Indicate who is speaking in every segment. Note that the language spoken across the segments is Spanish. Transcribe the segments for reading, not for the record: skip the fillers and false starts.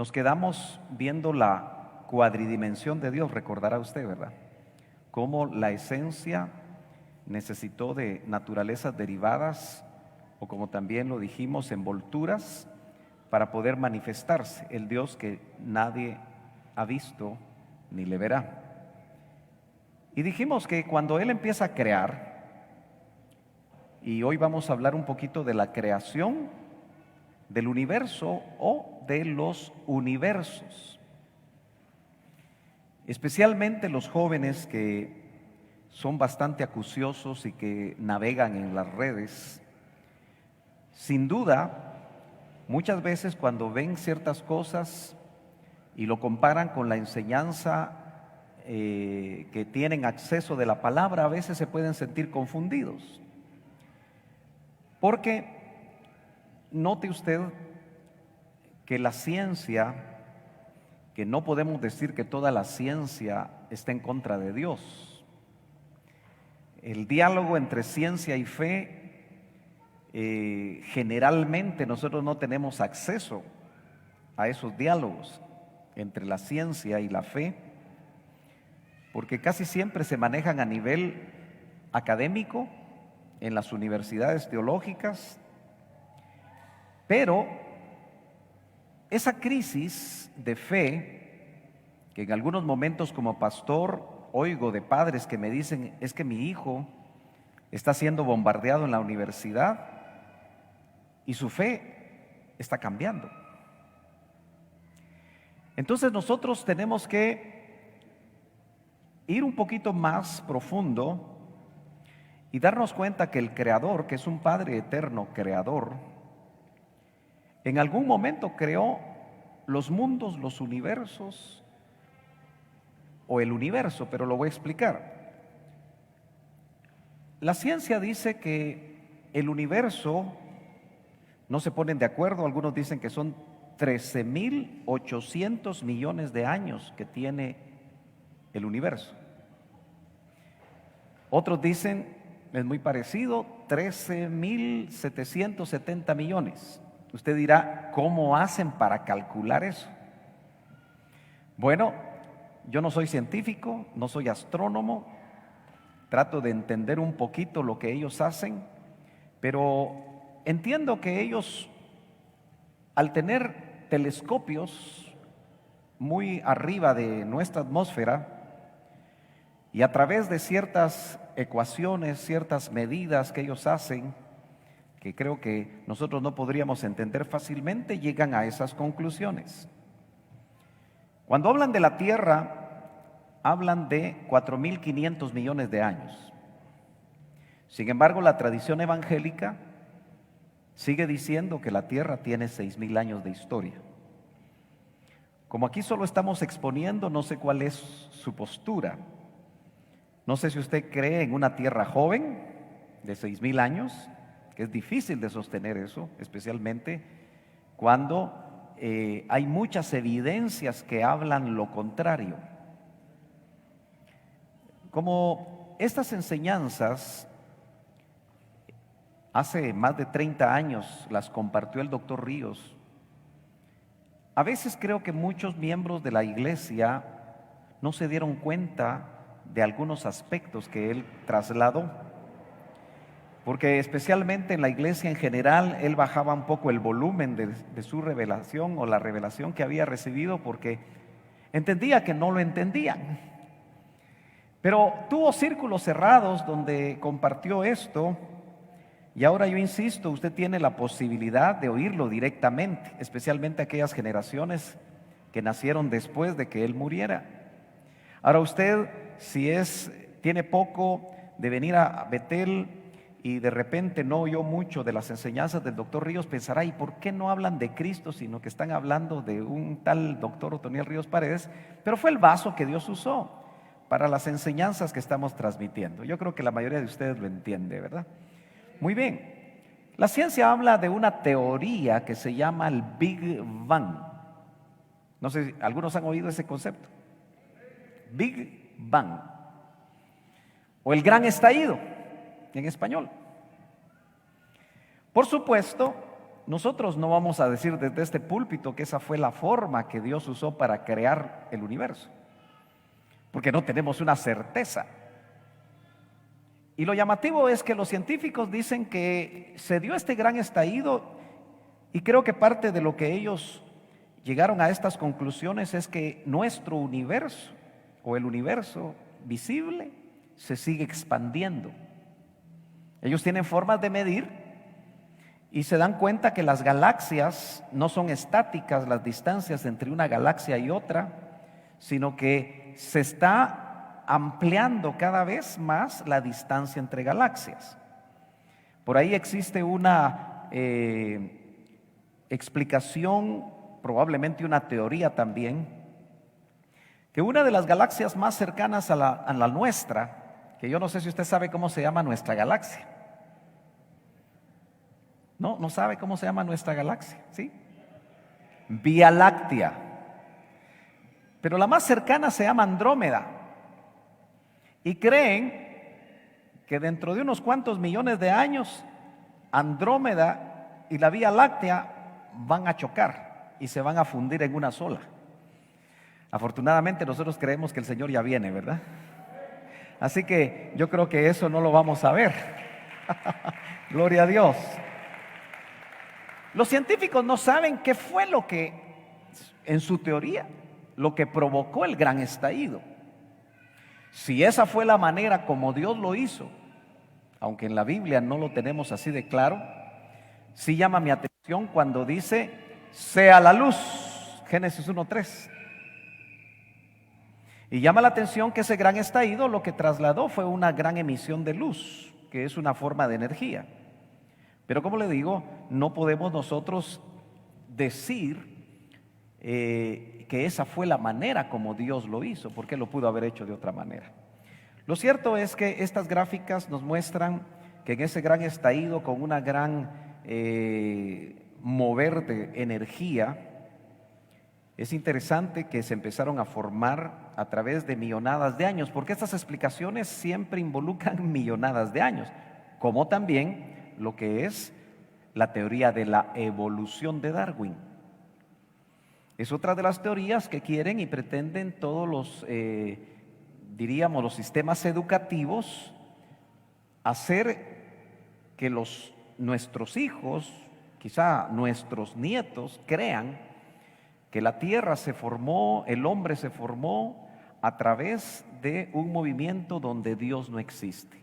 Speaker 1: Nos quedamos viendo la cuadridimensión de Dios, recordará usted, ¿verdad? Cómo la esencia necesitó de naturalezas derivadas, o como también lo dijimos, envolturas, para poder manifestarse, el Dios que nadie ha visto ni le verá. Y dijimos que cuando Él empieza a crear, y hoy vamos a hablar un poquito de la creación del universo o de los universos, especialmente los jóvenes que son bastante acuciosos y que navegan en las redes, sin duda, muchas veces cuando ven ciertas cosas y lo comparan con la enseñanza que tienen acceso de la palabra, a veces se pueden sentir confundidos. Porque note usted que la ciencia, que no podemos decir que toda la ciencia está en contra de Dios. El diálogo entre ciencia y fe, generalmente nosotros no tenemos acceso a esos diálogos entre la ciencia y la fe, porque casi siempre se manejan a nivel académico en las universidades teológicas, pero esa crisis de fe, que en algunos momentos como pastor oigo de padres que me dicen, es que mi hijo está siendo bombardeado en la universidad y su fe está cambiando. Entonces nosotros tenemos que ir un poquito más profundo y darnos cuenta que el Creador, que es un Padre eterno creador, en algún momento creó los mundos, los universos o el universo, pero lo voy a explicar. La ciencia dice que el universo, no se ponen de acuerdo, algunos dicen que son 13.800 millones de años que tiene el universo. Otros dicen, es muy parecido, 13.770 millones. Usted dirá, ¿cómo hacen para calcular eso? Bueno, yo no soy científico, no soy astrónomo, trato de entender un poquito lo que ellos hacen, pero entiendo que ellos, al tener telescopios muy arriba de nuestra atmósfera y a través de ciertas ecuaciones, ciertas medidas que ellos hacen, que creo que nosotros no podríamos entender fácilmente, llegan a esas conclusiones. Cuando hablan de la Tierra, hablan de 4.500 millones de años. Sin embargo, la tradición evangélica sigue diciendo que la Tierra tiene 6.000 años de historia. Como aquí solo estamos exponiendo, no sé cuál es su postura. No sé si usted cree en una Tierra joven de 6.000 años, que es difícil de sostener eso, especialmente cuando hay muchas evidencias que hablan lo contrario. Como estas enseñanzas hace más de 30 años las compartió el doctor Ríos, a veces creo que muchos miembros de la iglesia no se dieron cuenta de algunos aspectos que él trasladó, porque especialmente en la iglesia en general él bajaba un poco el volumen de su revelación o la revelación que había recibido, porque entendía que no lo entendían. Pero tuvo círculos cerrados donde compartió esto, y ahora yo insisto, usted tiene la posibilidad de oírlo directamente, especialmente aquellas generaciones que nacieron después de que él muriera. Ahora usted, si tiene poco de venir a Betel y de repente no oyó mucho de las enseñanzas del doctor Ríos, pensará, ¿y por qué no hablan de Cristo, sino que están hablando de un tal doctor Otoniel Ríos Paredes? Pero fue el vaso que Dios usó para las enseñanzas que estamos transmitiendo. Yo creo que la mayoría de ustedes lo entiende, ¿verdad? Muy bien. La ciencia habla de una teoría que se llama el Big Bang. No sé si algunos han oído ese concepto. Big Bang. O el gran estallido en español. Por supuesto, nosotros no vamos a decir desde este púlpito que esa fue la forma que Dios usó para crear el universo, porque no tenemos una certeza. Y lo llamativo es que los científicos dicen que se dio este gran estallido, y creo que parte de lo que ellos llegaron a estas conclusiones es que nuestro universo, o el universo visible, se sigue expandiendo. Ellos tienen formas de medir y se dan cuenta que las galaxias no son estáticas, las distancias entre una galaxia y otra, sino que se está ampliando cada vez más la distancia entre galaxias. Por ahí existe una explicación, probablemente una teoría también, que una de las galaxias más cercanas a la nuestra, que yo no sé si usted sabe cómo se llama nuestra galaxia. No sabe cómo se llama nuestra galaxia, ¿sí? Vía Láctea. Pero la más cercana se llama Andrómeda. Y creen que dentro de unos cuantos millones de años, Andrómeda y la Vía Láctea van a chocar y se van a fundir en una sola. Afortunadamente nosotros creemos que el Señor ya viene, ¿verdad? Así que yo creo que eso no lo vamos a ver. Gloria a Dios. Los científicos no saben qué fue lo que, en su teoría, lo que provocó el gran estallido. Si esa fue la manera como Dios lo hizo, aunque en la Biblia no lo tenemos así de claro, sí llama mi atención cuando dice, sea la luz, Génesis 1:3. Y llama la atención que ese gran estallido lo que trasladó fue una gran emisión de luz, que es una forma de energía. Pero como le digo, no podemos nosotros decir que esa fue la manera como Dios lo hizo, porque lo pudo haber hecho de otra manera. Lo cierto es que estas gráficas nos muestran que en ese gran estallido, con una gran mover de energía, es interesante que se empezaron a formar a través de millonadas de años, porque estas explicaciones siempre involucran millonadas de años, como también lo que es la teoría de la evolución de Darwin. Es otra de las teorías que quieren y pretenden todos los, diríamos, los sistemas educativos hacer que nuestros hijos, quizá nuestros nietos, crean que la tierra se formó, el hombre se formó a través de un movimiento donde Dios no existe.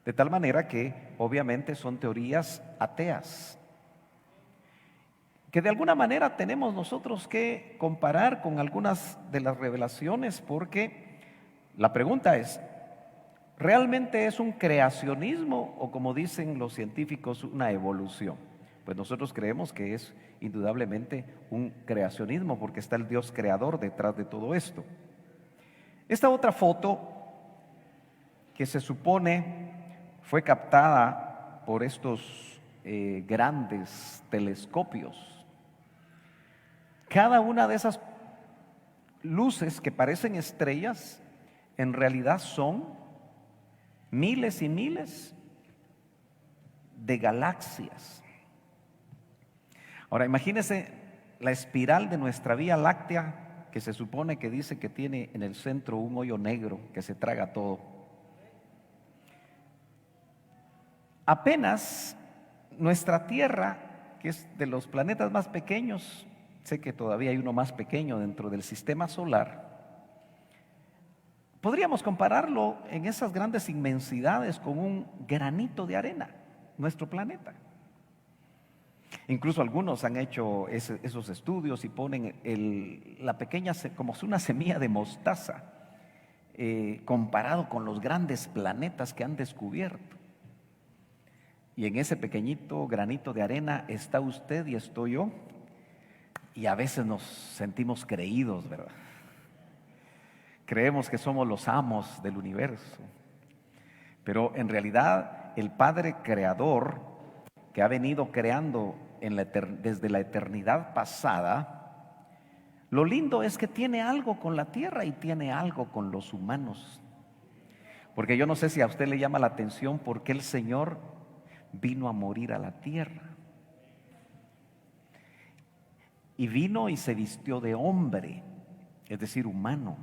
Speaker 1: De tal manera que obviamente son teorías ateas, que de alguna manera tenemos nosotros que comparar con algunas de las revelaciones, porque la pregunta es, ¿realmente es un creacionismo o, como dicen los científicos, una evolución? Pues nosotros creemos que es indudablemente un creacionismo, porque está el Dios creador detrás de todo esto. Esta otra foto, que se supone fue captada por estos grandes telescopios, cada una de esas luces que parecen estrellas en realidad son miles y miles de galaxias. Ahora imagínense la espiral de nuestra Vía Láctea, que se supone que dice que tiene en el centro un hoyo negro que se traga todo. Apenas nuestra Tierra, que es de los planetas más pequeños, sé que todavía hay uno más pequeño dentro del sistema solar, podríamos compararlo en esas grandes inmensidades con un granito de arena, nuestro planeta. Incluso algunos han hecho esos estudios y ponen la pequeña, como una semilla de mostaza, comparado con los grandes planetas que han descubierto. Y en ese pequeñito granito de arena está usted y estoy yo, y a veces nos sentimos creídos, ¿verdad? Creemos que somos los amos del universo, pero en realidad el Padre Creador, que ha venido creando desde la eternidad pasada, lo lindo es que tiene algo con la tierra y tiene algo con los humanos. Porque yo no sé si a usted le llama la atención por qué el Señor vino a morir a la tierra. y vino y se vistió de hombre, es decir, humano.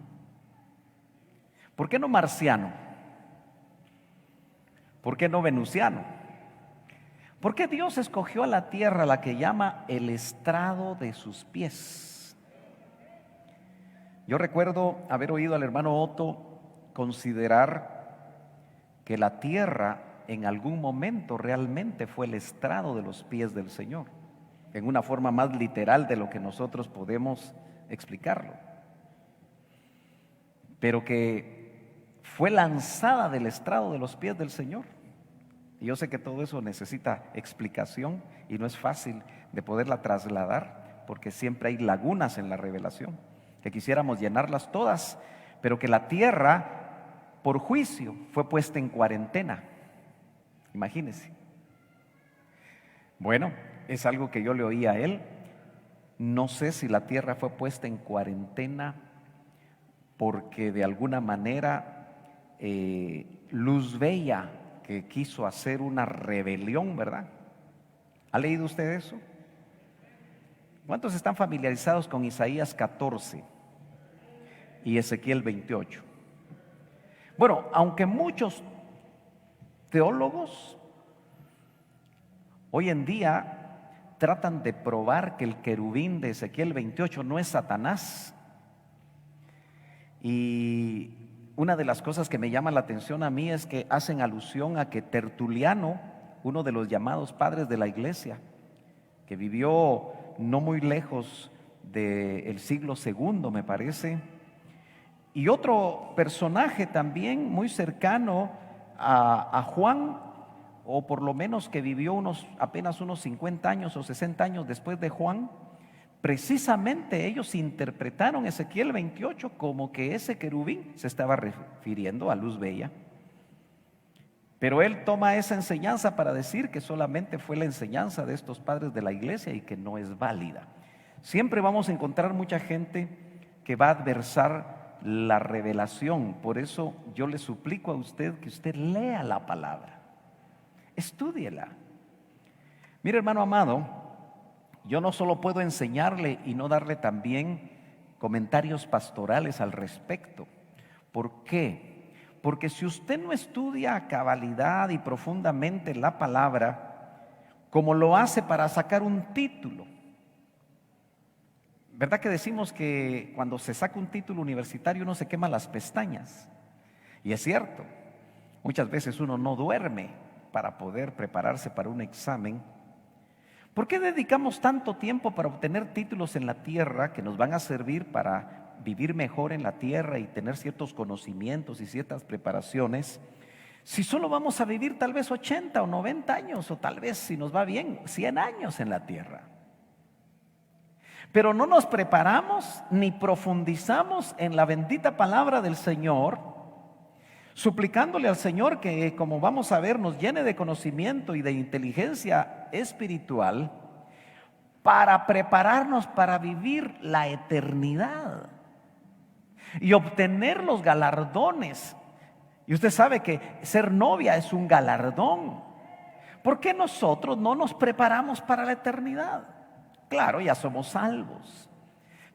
Speaker 1: ¿Por qué no marciano? ¿Por qué no venusiano? ¿Por qué Dios escogió a la tierra, la que llama el estrado de sus pies? Yo recuerdo haber oído al hermano Otto considerar que la tierra en algún momento realmente fue el estrado de los pies del Señor, en una forma más literal de lo que nosotros podemos explicarlo, pero que fue lanzada del estrado de los pies del Señor. Y yo sé que todo eso necesita explicación y no es fácil de poderla trasladar, porque siempre hay lagunas en la revelación, que quisiéramos llenarlas todas, pero que la tierra, por juicio, fue puesta en cuarentena. Imagínense. Bueno, es algo que yo le oí a él. No sé si la tierra fue puesta en cuarentena porque de alguna manera Luz Bella, que quiso hacer una rebelión, ¿verdad? ¿Ha leído usted eso? ¿Cuántos están familiarizados con Isaías 14 y Ezequiel 28? Bueno, aunque muchos teólogos hoy en día tratan de probar que el querubín de Ezequiel 28 no es Satanás, y una de las cosas que me llama la atención a mí es que hacen alusión a que Tertuliano, uno de los llamados padres de la iglesia, que vivió no muy lejos del siglo II, me parece, y otro personaje también muy cercano a Juan, o por lo menos que vivió apenas unos 50 años o 60 años después de Juan, precisamente ellos interpretaron Ezequiel 28 como que ese querubín se estaba refiriendo a Luz Bella. Pero él toma esa enseñanza para decir que solamente fue la enseñanza de estos padres de la iglesia y que no es válida. Siempre vamos a encontrar mucha gente que va a adversar la revelación. Por eso yo le suplico a usted que usted lea la palabra, estúdiela. Mire, hermano amado, yo no solo puedo enseñarle y no darle también comentarios pastorales al respecto. ¿Por qué? Porque si usted no estudia a cabalidad y profundamente la palabra, como lo hace para sacar un título, ¿verdad que decimos que cuando se saca un título universitario uno se quema las pestañas? Y es cierto, muchas veces uno no duerme para poder prepararse para un examen. ¿Por qué dedicamos tanto tiempo para obtener títulos en la tierra que nos van a servir para vivir mejor en la tierra y tener ciertos conocimientos y ciertas preparaciones, si solo vamos a vivir tal vez 80 o 90 años, o tal vez, si nos va bien, 100 años en la tierra? Pero no nos preparamos ni profundizamos en la bendita palabra del Señor, suplicándole al Señor que, como vamos a ver, nos llene de conocimiento y de inteligencia espiritual para prepararnos para vivir la eternidad y obtener los galardones. Y usted sabe que ser novia es un galardón. ¿Por qué nosotros no nos preparamos para la eternidad? Claro, ya somos salvos,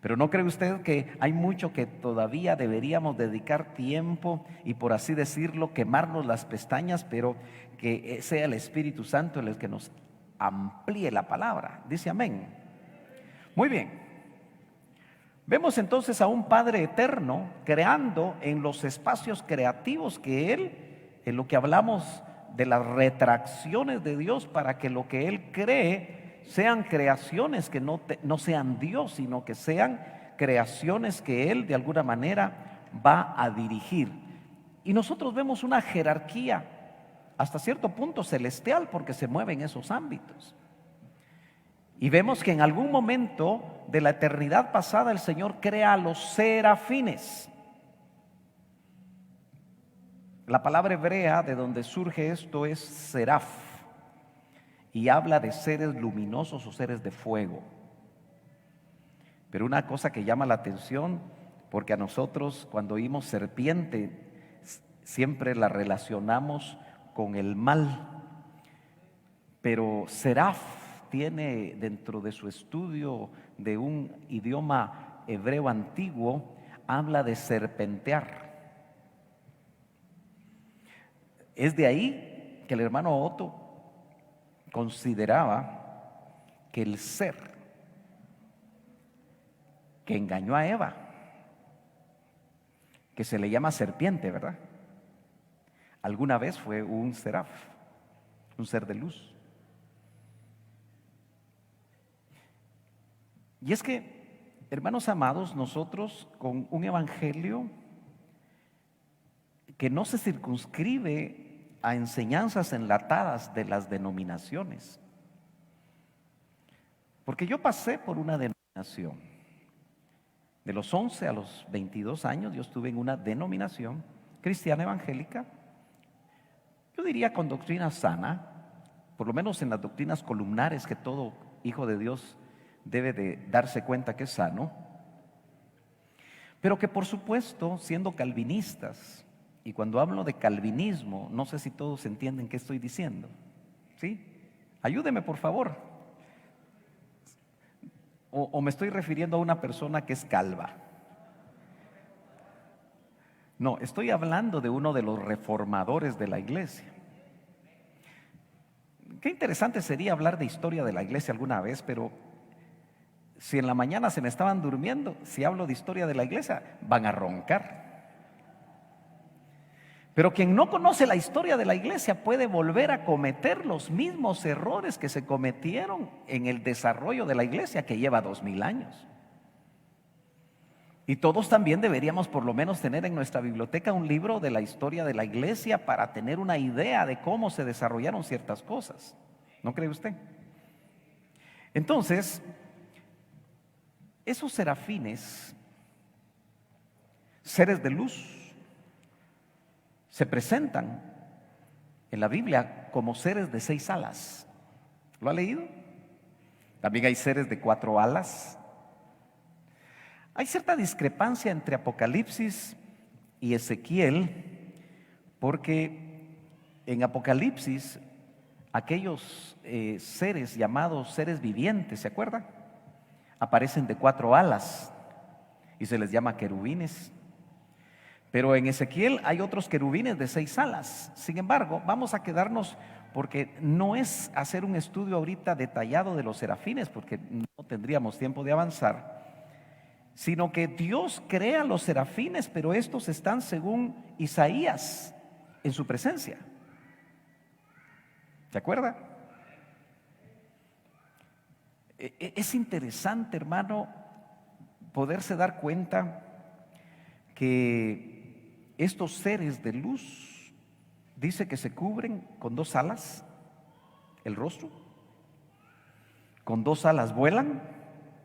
Speaker 1: pero ¿no cree usted que hay mucho que todavía deberíamos dedicar tiempo y, por así decirlo, quemarnos las pestañas, pero que sea el Espíritu Santo el que nos amplíe la palabra? Dice amén. Muy bien. Vemos entonces a un Padre eterno creando en los espacios creativos que Él, en lo que hablamos de las retracciones de Dios, para que lo que Él cree sean creaciones que no sean Dios, sino que sean creaciones que Él de alguna manera va a dirigir. Y nosotros vemos una jerarquía hasta cierto punto celestial, porque se mueve en esos ámbitos. Y vemos que en algún momento de la eternidad pasada el Señor crea a los serafines. La palabra hebrea de donde surge esto es seraf, y habla de seres luminosos o seres de fuego. Pero una cosa que llama la atención, porque a nosotros cuando oímos serpiente siempre la relacionamos con el mal, pero seraf tiene dentro de su estudio de un idioma hebreo antiguo, habla de serpentear. Es de ahí que el hermano Otto consideraba que el ser que engañó a Eva, que se le llama serpiente, ¿verdad?, alguna vez fue un seraf, un ser de luz. Y es que, hermanos amados, nosotros con un evangelio que no se circunscribe a enseñanzas enlatadas de las denominaciones, porque yo pasé por una denominación. De los 11 a los 22 años yo estuve en una denominación cristiana evangélica, yo diría con doctrina sana, por lo menos en las doctrinas columnares que todo hijo de Dios debe de darse cuenta que es sano, pero que por supuesto, siendo calvinistas, y cuando hablo de calvinismo, no sé si todos entienden qué estoy diciendo, ¿sí? Ayúdeme por favor. O me estoy refiriendo a una persona que es calva. No, estoy hablando de uno de los reformadores de la iglesia. Qué interesante sería hablar de historia de la iglesia alguna vez, pero si en la mañana se me estaban durmiendo, si hablo de historia de la iglesia, van a roncar. Pero quien no conoce la historia de la iglesia puede volver a cometer los mismos errores que se cometieron en el desarrollo de la iglesia que lleva 2000 años. Y todos también deberíamos por lo menos tener en nuestra biblioteca un libro de la historia de la iglesia para tener una idea de cómo se desarrollaron ciertas cosas. ¿No cree usted? Entonces, esos serafines, seres de luz, se presentan en la Biblia como seres de 6 alas. ¿Lo ha leído? También hay seres de 4 alas. Hay cierta discrepancia entre Apocalipsis y Ezequiel, porque en Apocalipsis aquellos seres llamados seres vivientes, ¿se acuerdan?, aparecen de 4 alas y se les llama querubines. Pero en Ezequiel hay otros querubines de 6 alas. Sin embargo, vamos a quedarnos, porque no es hacer un estudio ahorita detallado de los serafines, porque no tendríamos tiempo de avanzar, sino que Dios crea los serafines, pero estos están, según Isaías, en su presencia. ¿Se acuerda? Es interesante, hermano, poderse dar cuenta que estos seres de luz, dice que se cubren con 2 alas, el rostro, con 2 alas vuelan.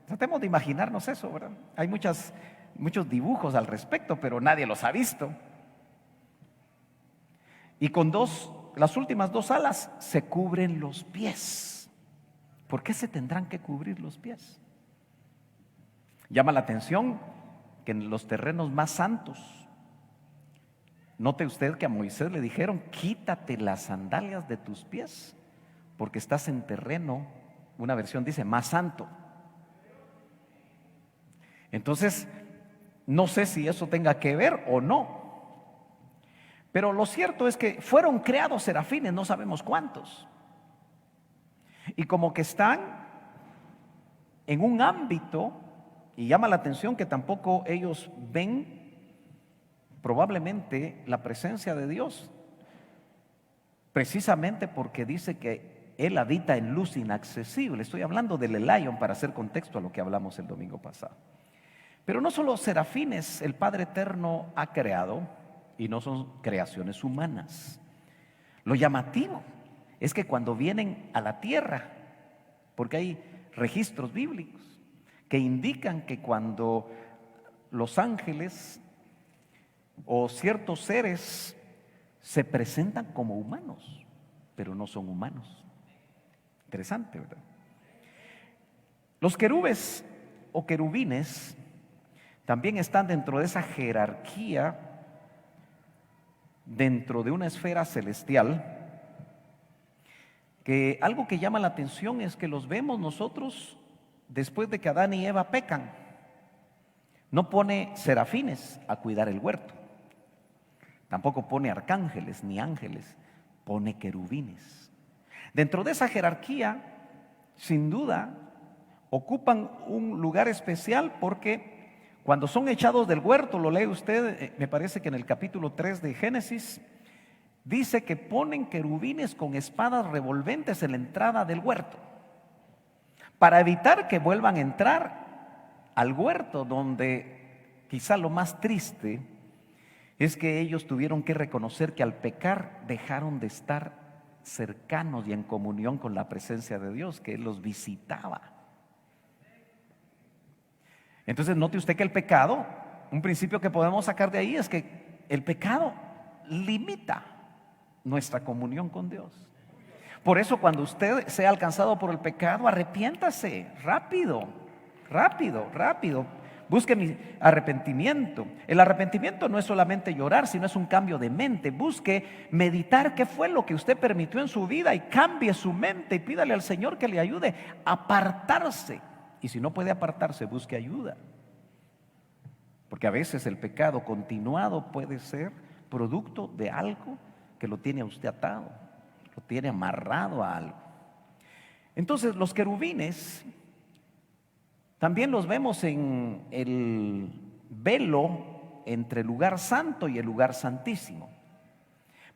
Speaker 1: Tratemos de imaginarnos eso, ¿verdad? Hay muchos dibujos al respecto, pero nadie los ha visto. Y con las últimas 2 alas se cubren los pies. ¿Por qué se tendrán que cubrir los pies? Llama la atención que en los terrenos más santos, note usted que a Moisés le dijeron: quítate las sandalias de tus pies, porque estás en terreno, una versión dice, más santo. Entonces, no sé si eso tenga que ver o no, pero lo cierto es que fueron creados serafines, no sabemos cuántos, y como que están en un ámbito, y llama la atención que tampoco ellos ven probablemente la presencia de Dios, precisamente porque dice que Él habita en luz inaccesible. Estoy hablando del Elyon para hacer contexto a lo que hablamos el domingo pasado. Pero no solo serafines el Padre Eterno ha creado, y no son creaciones humanas. Lo llamativo es que cuando vienen a la tierra, porque hay registros bíblicos que indican que cuando los ángeles o ciertos seres se presentan como humanos, pero no son humanos. Interesante, ¿verdad? Los querubes o querubines también están dentro de esa jerarquía, dentro de una esfera celestial, que algo que llama la atención es que los vemos nosotros después de que Adán y Eva pecan, no pone serafines a cuidar el huerto, tampoco pone arcángeles ni ángeles, pone querubines. Dentro de esa jerarquía, sin duda, ocupan un lugar especial porque cuando son echados del huerto, lo lee usted, me parece que en el capítulo 3 de Génesis, dice que ponen querubines con espadas revolventes en la entrada del huerto, para evitar que vuelvan a entrar al huerto, donde quizá lo más triste es que ellos tuvieron que reconocer que al pecar dejaron de estar cercanos y en comunión con la presencia de Dios, que Él los visitaba. Entonces note usted que el pecado, un principio que podemos sacar de ahí es que el pecado limita nuestra comunión con Dios. Por eso cuando usted sea alcanzado por el pecado, arrepiéntase rápido, rápido, rápido. Busque mi arrepentimiento. El arrepentimiento no es solamente llorar, sino es un cambio de mente. Busque meditar qué fue lo que usted permitió en su vida y cambie su mente y pídale al Señor que le ayude a apartarse. Y si no puede apartarse, busque ayuda. Porque a veces el pecado continuado puede ser producto de algo que lo tiene a usted atado, lo tiene amarrado a algo. Entonces los querubines también los vemos en el velo entre el lugar santo y el lugar santísimo.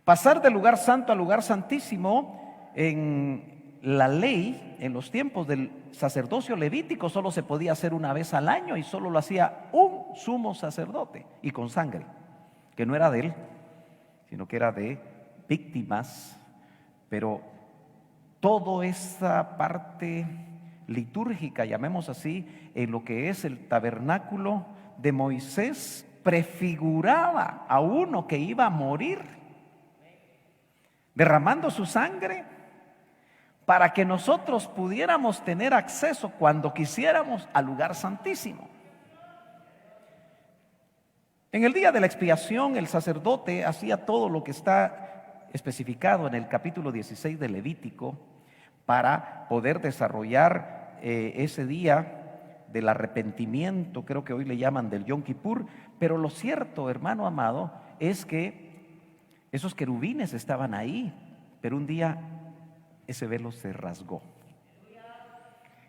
Speaker 1: Pasar del lugar santo al lugar santísimo, en la ley, en los tiempos del sacerdocio levítico, solo se podía hacer una vez al año y solo lo hacía un sumo sacerdote y con sangre, que no era de él, sino que era de víctimas. Pero toda esa parte litúrgica, llamemos así, en lo que es el tabernáculo de Moisés, prefiguraba a uno que iba a morir, derramando su sangre para que nosotros pudiéramos tener acceso cuando quisiéramos al lugar santísimo. En el día de la expiación, el sacerdote hacía todo lo que está especificado en el capítulo 16 de Levítico para poder desarrollar ese día del arrepentimiento, creo que hoy le llaman del Yom Kippur. Pero lo cierto, hermano amado, es que esos querubines estaban ahí, pero un día ese velo se rasgó.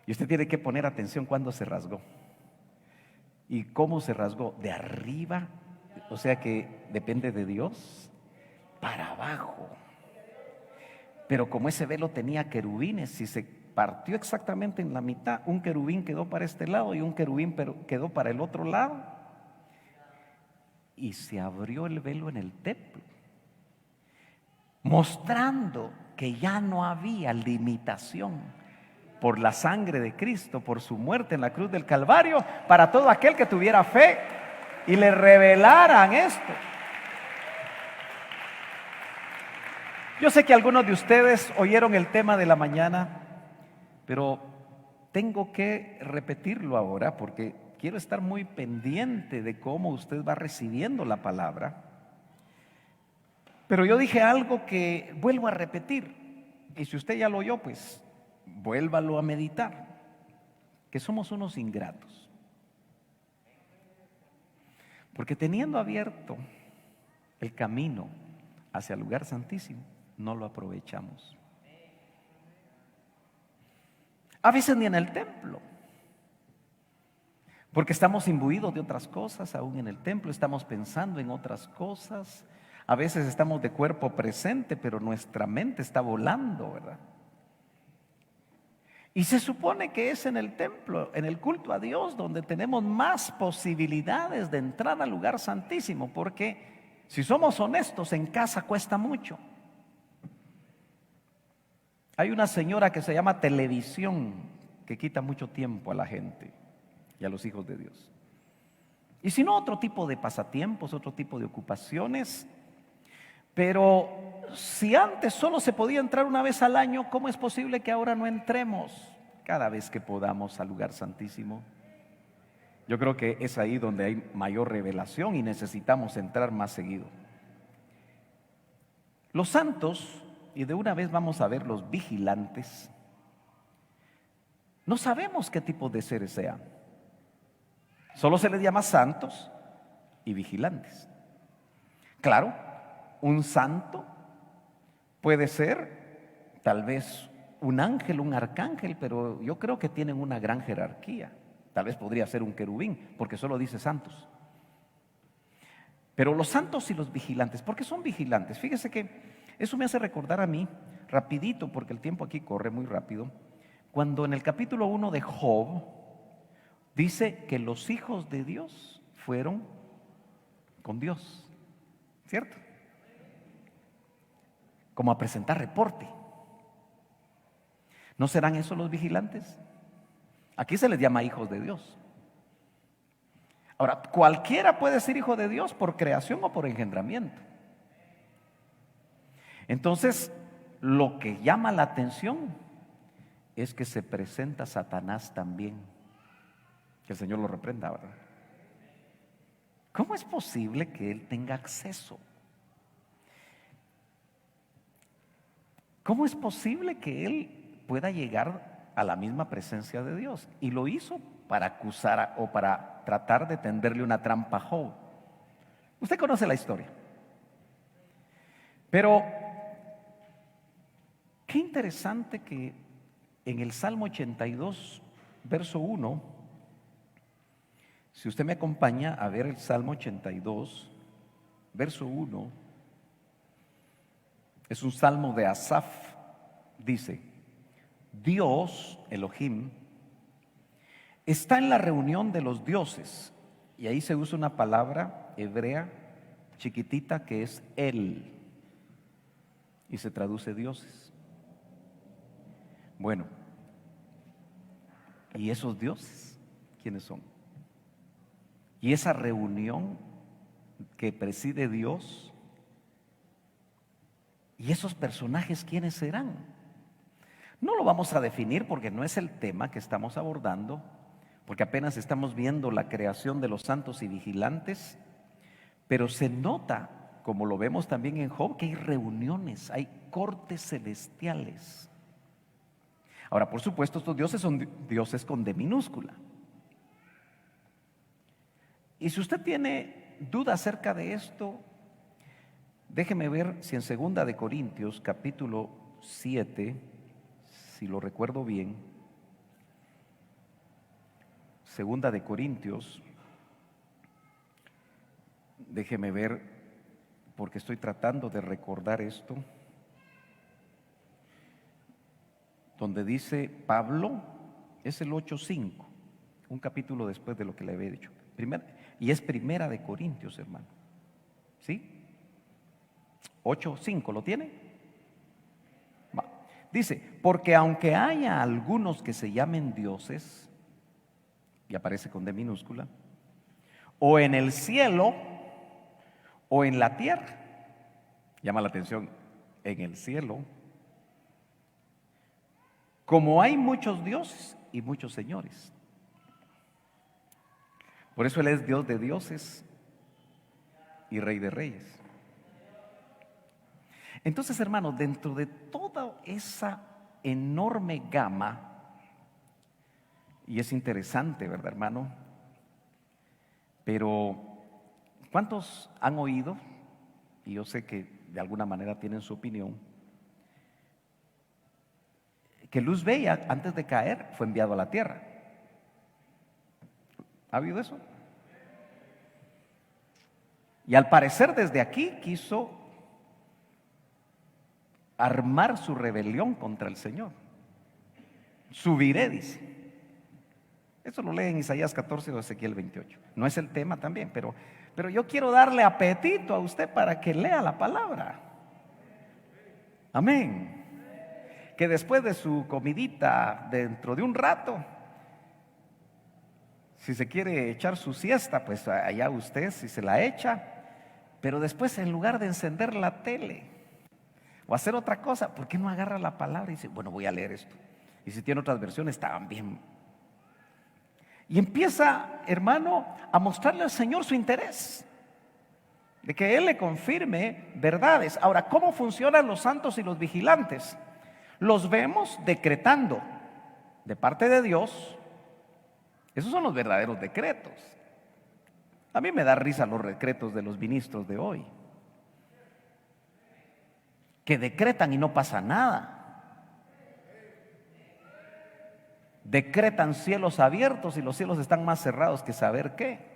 Speaker 1: Y usted tiene que poner atención cuando se rasgó y cómo se rasgó, de arriba, o sea que depende de Dios, para abajo. Pero como ese velo tenía querubines, si se partió exactamente en la mitad, un querubín quedó para este lado y un querubín quedó para el otro lado, y se abrió el velo en el templo, mostrando que ya no había limitación por la sangre de Cristo, por su muerte en la cruz del Calvario, para todo aquel que tuviera fe y le revelaran esto. Yo sé que algunos de ustedes oyeron el tema de la mañana, pero tengo que repetirlo ahora porque quiero estar muy pendiente de cómo usted va recibiendo la palabra. Pero yo dije algo que vuelvo a repetir, y si usted ya lo oyó, pues vuélvalo a meditar, que somos unos ingratos. Porque teniendo abierto el camino hacia el lugar santísimo, no lo aprovechamos. A veces ni en el templo, porque estamos imbuidos de otras cosas. Aún en el templo estamos pensando en otras cosas. A veces estamos de cuerpo presente, pero nuestra mente está volando, ¿verdad? Y se supone que es en el templo, en el culto a Dios, donde tenemos más posibilidades de entrar al lugar santísimo, porque si somos honestos, en casa cuesta mucho. Hay una señora que se llama televisión, que quita mucho tiempo a la gente y a los hijos de Dios. Y si no, otro tipo de pasatiempos, otro tipo de ocupaciones. Pero si antes solo se podía entrar una vez al año, ¿cómo es posible que ahora no entremos cada vez que podamos al lugar santísimo? Yo creo que es ahí donde hay mayor revelación y necesitamos entrar más seguido. Los santos, y de una vez vamos a ver los vigilantes, No sabemos qué tipo de seres sean. Solo se les llama santos y vigilantes. Claro, un santo puede ser tal vez un ángel, un arcángel, pero yo creo que tienen una gran jerarquía. Tal vez podría ser un querubín, porque solo dice santos. Pero los santos y los vigilantes, ¿por qué son vigilantes? Fíjese que eso me hace recordar a mí, rapidito, porque el tiempo aquí corre muy rápido, cuando en el capítulo 1 de Job dice que los hijos de Dios fueron con Dios, ¿cierto? Como a presentar reporte. ¿No serán esos los vigilantes? Aquí se les llama hijos de Dios. Ahora, cualquiera puede ser hijo de Dios por creación o por engendramiento. Entonces, lo que llama la atención es que se presenta Satanás también. Que el Señor lo reprenda, ¿verdad? ¿Cómo es posible que él tenga acceso? ¿Cómo es posible que él pueda llegar a la misma presencia de Dios? Y lo hizo para acusar o para tratar de tenderle una trampa a Job. Usted conoce la historia. Pero qué interesante que en el Salmo 82, verso 1, si usted me acompaña a ver el Salmo 82, verso 1, es un salmo de Asaf, dice: Dios, Elohim, está en la reunión de los dioses, y ahí se usa una palabra hebrea chiquitita que es él, y se traduce dioses. Bueno, ¿y esos dioses quiénes son? Y esa reunión que preside Dios, ¿y esos personajes quiénes serán? No lo vamos a definir porque no es el tema que estamos abordando, porque apenas estamos viendo la creación de los santos y vigilantes, pero se nota, como lo vemos también en Job, que hay reuniones, hay cortes celestiales. Ahora, por supuesto, estos dioses son dioses con D minúscula. Y si usted tiene duda acerca de esto, déjeme ver si en 2 de Corintios, capítulo 7, si lo recuerdo bien, 2 de Corintios, déjeme ver, porque estoy tratando de recordar esto, donde dice Pablo, es el 8:5, un capítulo después de lo que le había dicho. Y es 1 de Corintios, hermano. ¿Sí? 8:5, ¿lo tiene? Va. Dice, porque aunque haya algunos que se llamen dioses, y aparece con D minúscula, o en el cielo, o en la tierra, llama la atención, en el cielo, como hay muchos dioses y muchos señores. Por eso Él es Dios de dioses y Rey de reyes. Entonces, hermanos, dentro de toda esa enorme gama, y es interesante, ¿verdad, hermano? Pero, ¿cuántos han oído? Y yo sé que de alguna manera tienen su opinión, que Luz Bella, antes de caer, fue enviado a la tierra. ¿Ha habido eso? Y al parecer desde aquí quiso armar su rebelión contra el Señor. Subiré, dice. Eso lo lee en Isaías 14 o Ezequiel 28. No es el tema también, pero yo quiero darle apetito a usted para que lea la palabra. Amén. Que después de su comidita, dentro de un rato, si se quiere echar su siesta, pues allá usted si se la echa, pero después en lugar de encender la tele o hacer otra cosa, ¿por qué no agarra la palabra y dice, bueno, voy a leer esto? Y si tiene otras versiones, también. Y empieza, hermano, a mostrarle al Señor su interés, de que Él le confirme verdades. Ahora, ¿cómo funcionan los santos y los vigilantes? Los vemos decretando. de parte de Dios. Esos son los verdaderos decretos. A mí me da risa los decretos de los ministros de hoy, que decretan y no pasa nada. Decretan cielos abiertos y los cielos están más cerrados que saber qué.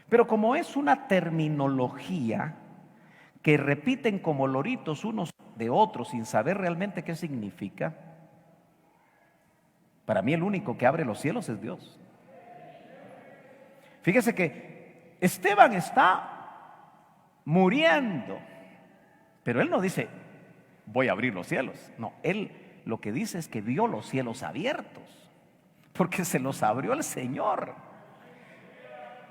Speaker 1: Pero como es una terminología que repiten como loritos unos de otros sin saber realmente qué significa, para mí el único que abre los cielos es Dios. Fíjese que Esteban está muriendo, pero él no dice, voy a abrir los cielos. No, él lo que dice es que vio los cielos abiertos, porque se los abrió el Señor,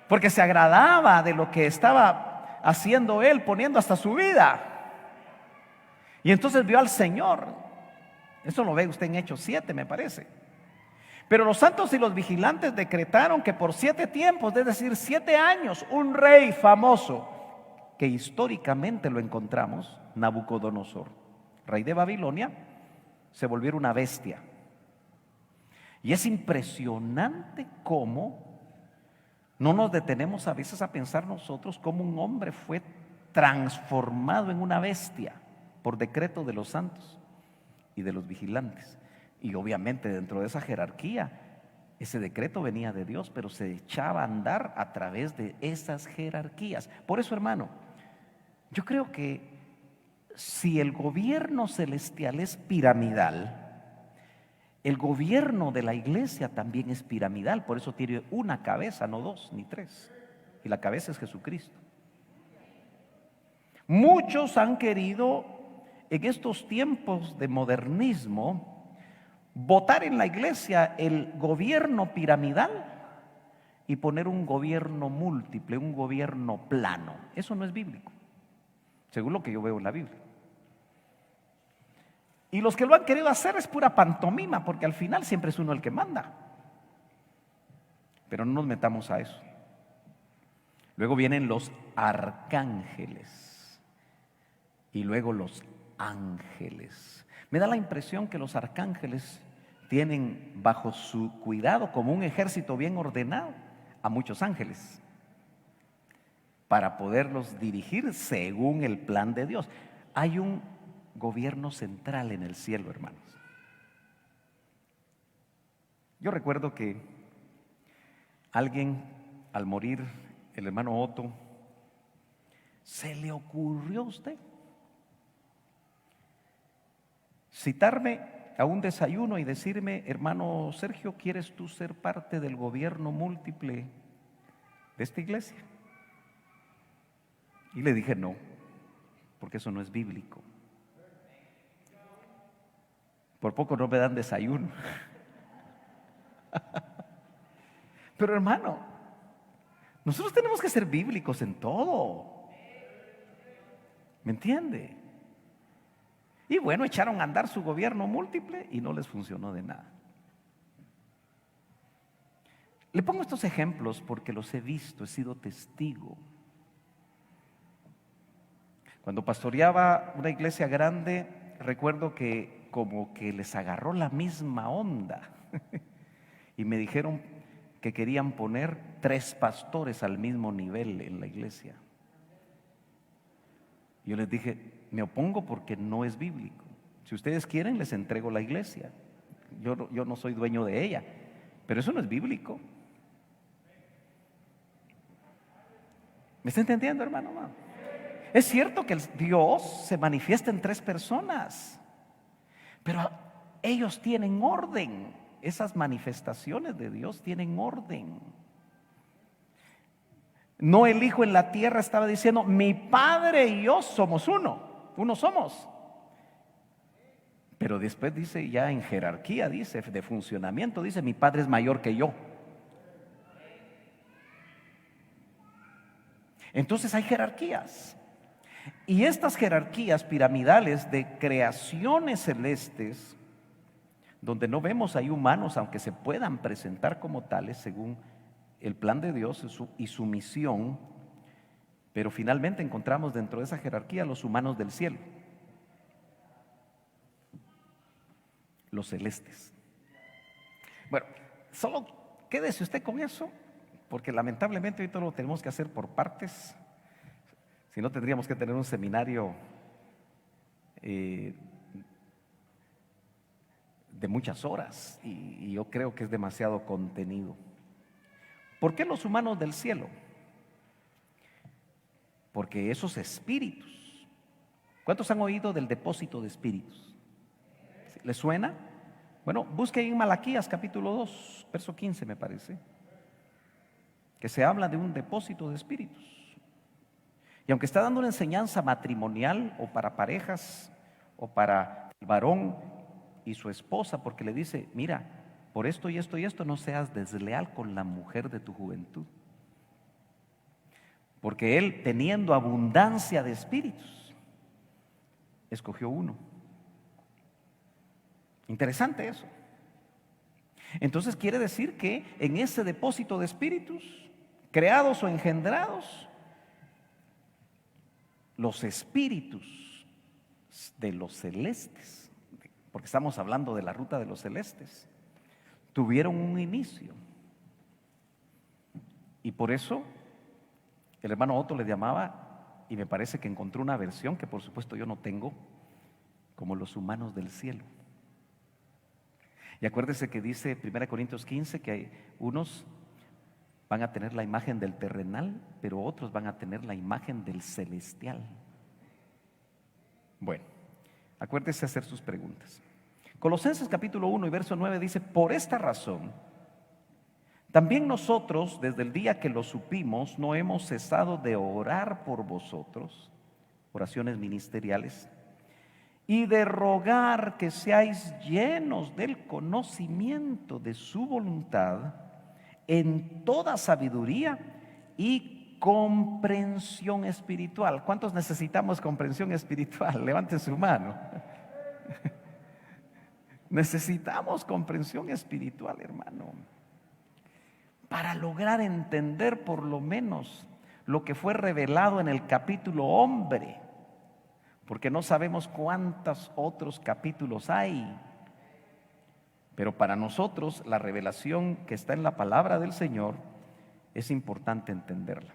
Speaker 1: porque se agradaba de lo que estaba haciendo él, poniendo hasta su vida. Y entonces vio al Señor. Eso lo ve usted en Hechos 7, me parece. Pero los santos y los vigilantes decretaron que por 7 tiempos, es decir, 7 años, un rey famoso, que históricamente lo encontramos, Nabucodonosor, rey de Babilonia, se volviera una bestia. Y es impresionante cómo no nos detenemos a veces a pensar nosotros cómo un hombre fue transformado en una bestia por decreto de los santos y de los vigilantes. Y obviamente dentro de esa jerarquía, ese decreto venía de Dios, pero se echaba a andar a través de esas jerarquías. Por eso, hermano, yo creo que si el gobierno celestial es piramidal, el gobierno de la iglesia también es piramidal. Por eso tiene una cabeza, no 2 ni 3. Y la cabeza es Jesucristo. Muchos han querido en estos tiempos de modernismo botar en la iglesia el gobierno piramidal y poner un gobierno múltiple, un gobierno plano. Eso no es bíblico, según lo que yo veo en la Biblia. Y los que lo han querido hacer es pura pantomima, porque al final siempre es uno el que manda. Pero no nos metamos a eso. Luego vienen los arcángeles y luego los ángeles. Me da la impresión que los arcángeles tienen bajo su cuidado, como un ejército bien ordenado, a muchos ángeles para poderlos dirigir según el plan de Dios. Hay un gobierno central en el cielo, hermanos. Yo recuerdo que alguien, al morir el hermano Otto, se le ocurrió a usted citarme a un desayuno y decirme, hermano Sergio, ¿quieres tú ser parte del gobierno múltiple de esta iglesia? Y le dije no, porque eso no es bíblico. Por poco no me dan desayuno. Pero hermano, nosotros tenemos que ser bíblicos en todo. ¿Me entiende? Y bueno, echaron a andar su gobierno múltiple y no les funcionó de nada. Le pongo estos ejemplos porque los he visto, he sido testigo. Cuando pastoreaba una iglesia grande, recuerdo que como que les agarró la misma onda y me dijeron que querían poner 3 pastores al mismo nivel en la iglesia. Yo les dije, me opongo porque no es bíblico. Si ustedes quieren, les entrego la iglesia. Yo no soy dueño de ella, pero eso no es bíblico. ¿Me está entendiendo, hermano? Es cierto que Dios se manifiesta en 3 personas, pero ellos tienen orden. Esas manifestaciones de Dios tienen orden. No el Hijo en la tierra estaba diciendo, mi Padre y yo somos uno somos. Pero después dice, ya en jerarquía, dice, de funcionamiento, dice, mi Padre es mayor que yo. Entonces hay jerarquías. Y estas jerarquías piramidales de creaciones celestes, donde no vemos ahí humanos, aunque se puedan presentar como tales según el plan de Dios y su misión, pero finalmente encontramos dentro de esa jerarquía los humanos del cielo, los celestes. Bueno, solo quédese usted con eso, porque lamentablemente hoy todo lo tenemos que hacer por partes. Si no, tendríamos que tener un seminario de muchas horas y yo creo que es demasiado contenido. ¿Por qué los humanos del cielo? Porque esos espíritus, ¿cuántos han oído del depósito de espíritus? ¿Les suena? Bueno, busquen en Malaquías capítulo 2, verso 15 me parece, que se habla de un depósito de espíritus. Y aunque está dando una enseñanza matrimonial o para parejas o para el varón y su esposa, porque le dice, mira, por esto y esto y esto no seas desleal con la mujer de tu juventud. Porque él, teniendo abundancia de espíritus, escogió uno. Interesante eso. Entonces quiere decir que en ese depósito de espíritus, creados o engendrados, los espíritus de los celestes, porque estamos hablando de la ruta de los celestes, tuvieron un inicio. Y por eso el hermano Otto le llamaba, y me parece que encontró una versión que por supuesto yo no tengo, como los humanos del cielo. Y acuérdese que dice 1 Corintios 15 que unos van a tener la imagen del terrenal, pero otros van a tener la imagen del celestial. Bueno, acuérdese hacer sus preguntas. Colosenses capítulo 1 y verso 9 dice, por esta razón, también nosotros, desde el día que lo supimos, no hemos cesado de orar por vosotros, oraciones ministeriales, y de rogar que seáis llenos del conocimiento de su voluntad en toda sabiduría y comprensión espiritual. ¿Cuántos necesitamos comprensión espiritual? Levanten su mano. Necesitamos comprensión espiritual, hermano, para lograr entender por lo menos lo que fue revelado en el capítulo hombre, porque no sabemos cuántos otros capítulos hay. Pero para nosotros la revelación que está en la palabra del Señor es importante entenderla.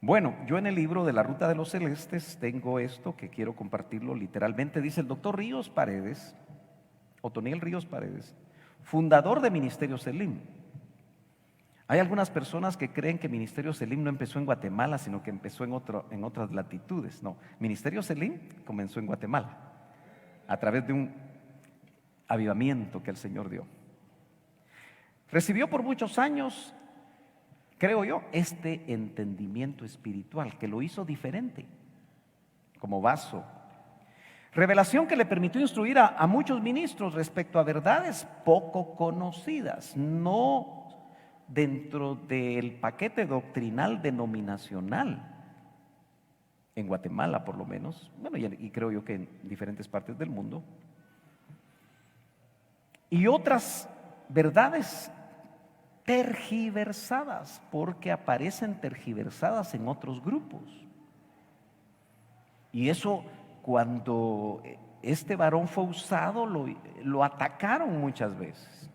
Speaker 1: Bueno, yo en el libro de la Ruta de los Celestes tengo esto que quiero compartirlo literalmente. Dice el doctor Ríos Paredes, Otoniel Ríos Paredes, fundador de Ministerio Selim. Hay algunas personas que creen que Ministerio Selim no empezó en Guatemala, sino que empezó en otras latitudes. No, Ministerio Selim comenzó en Guatemala a través de un avivamiento que el Señor dio. Recibió por muchos años, creo yo, este entendimiento espiritual que lo hizo diferente, como vaso. Revelación que le permitió instruir a muchos ministros respecto a verdades poco conocidas, no dentro del paquete doctrinal denominacional, en Guatemala por lo menos, bueno, y creo yo que en diferentes partes del mundo, y otras verdades tergiversadas, porque aparecen tergiversadas en otros grupos. Y eso, cuando este varón fue usado, lo atacaron muchas veces.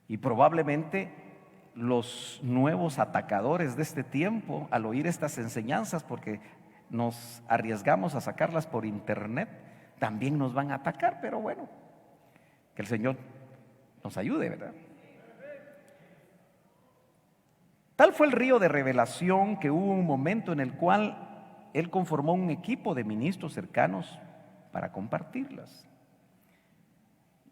Speaker 1: Y probablemente los nuevos atacadores de este tiempo, al oír estas enseñanzas, porque nos arriesgamos a sacarlas por internet, también nos van a atacar, pero bueno, que el Señor nos ayude, ¿verdad? Tal fue el río de revelación que hubo un momento en el cual él conformó un equipo de ministros cercanos para compartirlas.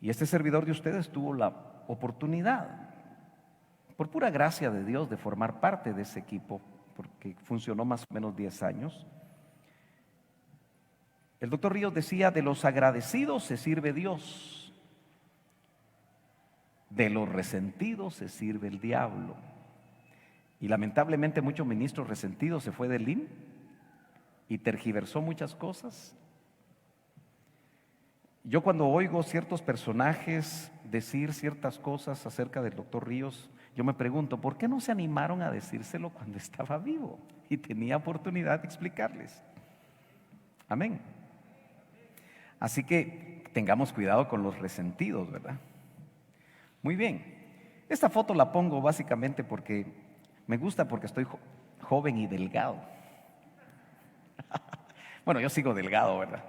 Speaker 1: Y este servidor de ustedes tuvo la oportunidad, por pura gracia de Dios, de formar parte de ese equipo, porque funcionó más o menos 10 años. El doctor Ríos decía, de los agradecidos se sirve Dios, de los resentidos se sirve el diablo. Y lamentablemente muchos ministros resentidos se fue del IN y tergiversó muchas cosas. Yo cuando oigo ciertos personajes decir ciertas cosas acerca del doctor Ríos, yo me pregunto, ¿por qué no se animaron a decírselo cuando estaba vivo y tenía oportunidad de explicarles? Amén. Así que tengamos cuidado con los resentidos, ¿verdad? Muy bien. Esta foto la pongo básicamente porque me gusta, porque estoy joven y delgado. Bueno, yo sigo delgado, ¿verdad?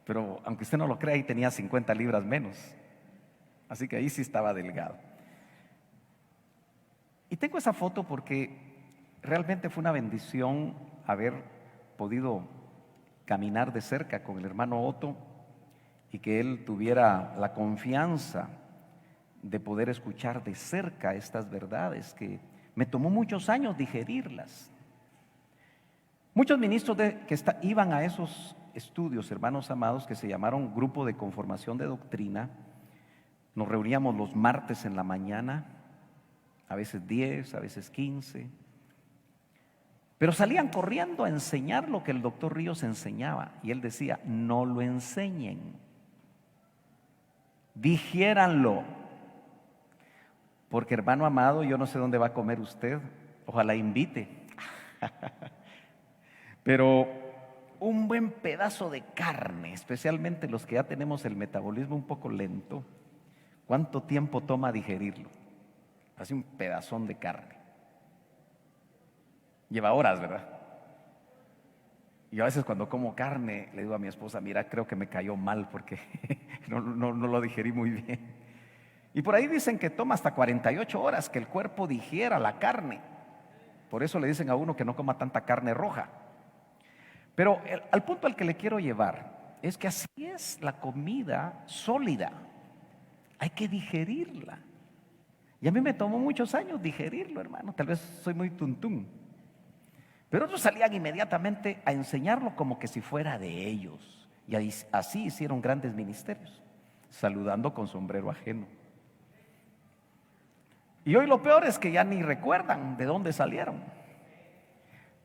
Speaker 1: Pero aunque usted no lo crea, ahí tenía 50 libras menos. Así que ahí sí estaba delgado. Y tengo esa foto porque realmente fue una bendición haber podido caminar de cerca con el hermano Otto y que él tuviera la confianza de poder escuchar de cerca estas verdades que me tomó muchos años digerirlas. Muchos ministros iban a esos estudios, hermanos amados, que se llamaron Grupo de Conformación de Doctrina, nos reuníamos los martes en la mañana, a veces 10, a veces 15, pero salían corriendo a enseñar lo que el doctor Ríos enseñaba, y él decía: no lo enseñen, digiéranlo, porque, hermano amado, yo no sé dónde va a comer usted, ojalá invite, pero un buen pedazo de carne, especialmente los que ya tenemos el metabolismo un poco lento, ¿cuánto tiempo toma digerirlo? Así un pedazón de carne. Lleva horas, ¿verdad? Y a veces cuando como carne le digo a mi esposa: mira, creo que me cayó mal porque no lo digerí muy bien. Y por ahí dicen que toma hasta 48 horas que el cuerpo digiera la carne. Por eso le dicen a uno que no coma tanta carne roja. Pero al punto al que le quiero llevar es que así es la comida sólida. Hay que digerirla. Y a mí me tomó muchos años digerirlo, hermano. Tal vez soy muy tuntún. Pero otros salían inmediatamente a enseñarlo como que si fuera de ellos. Y así hicieron grandes ministerios, saludando con sombrero ajeno. Y hoy lo peor es que ya ni recuerdan de dónde salieron.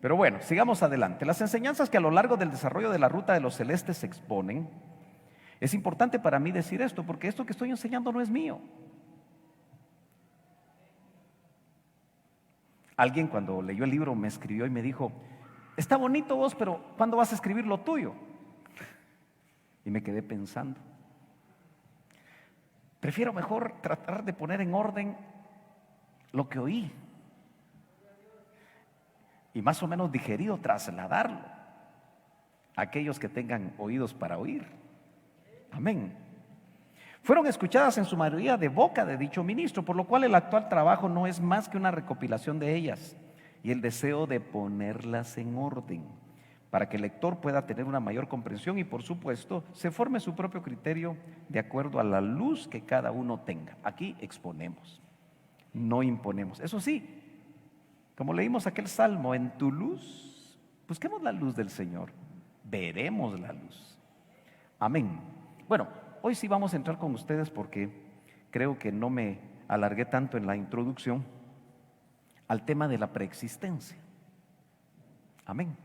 Speaker 1: Pero bueno, sigamos adelante. Las enseñanzas que a lo largo del desarrollo de la ruta de los celestes se exponen. Es importante para mí decir esto, porque esto que estoy enseñando no es mío. Alguien, cuando leyó el libro, me escribió y me dijo: está bonito vos, pero ¿cuándo vas a escribir lo tuyo? Y me quedé pensando. Prefiero mejor tratar de poner en orden lo que oí y más o menos digerido, trasladarlo a aquellos que tengan oídos para oír. Amén. Fueron escuchadas en su mayoría de boca de dicho ministro, por lo cual el actual trabajo no es más que una recopilación de ellas y el deseo de ponerlas en orden para que el lector pueda tener una mayor comprensión y, por supuesto, se forme su propio criterio de acuerdo a la luz que cada uno tenga. Aquí exponemos, no imponemos. Eso sí, como leímos aquel salmo: en tu luz, busquemos la luz del Señor, veremos la luz. Amén. Bueno, hoy sí vamos a entrar con ustedes porque creo que no me alargué tanto en la introducción al tema de la preexistencia. Amén.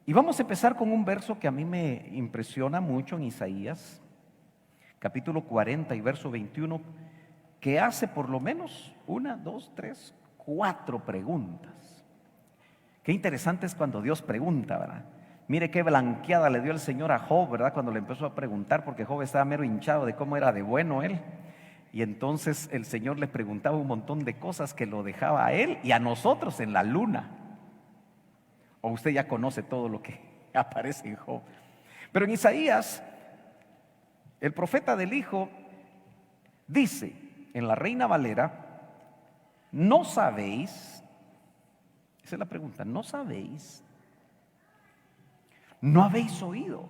Speaker 1: Y vamos a empezar con un verso que a mí me impresiona mucho en Isaías, capítulo 40 y verso 21, que hace por lo menos 1, 2, 3, 4 preguntas. Qué interesante es cuando Dios pregunta, ¿verdad? Mire qué blanqueada le dio el Señor a Job, ¿verdad? Cuando le empezó a preguntar, porque Job estaba mero hinchado de cómo era de bueno él. Y entonces el Señor le preguntaba un montón de cosas que lo dejaba a él y a nosotros en la luna. O usted ya conoce todo lo que aparece en Job. Pero en Isaías, el profeta del Hijo dice en la Reina Valera: ¿no sabéis? Esa es la pregunta. ¿No sabéis? ¿No habéis oído?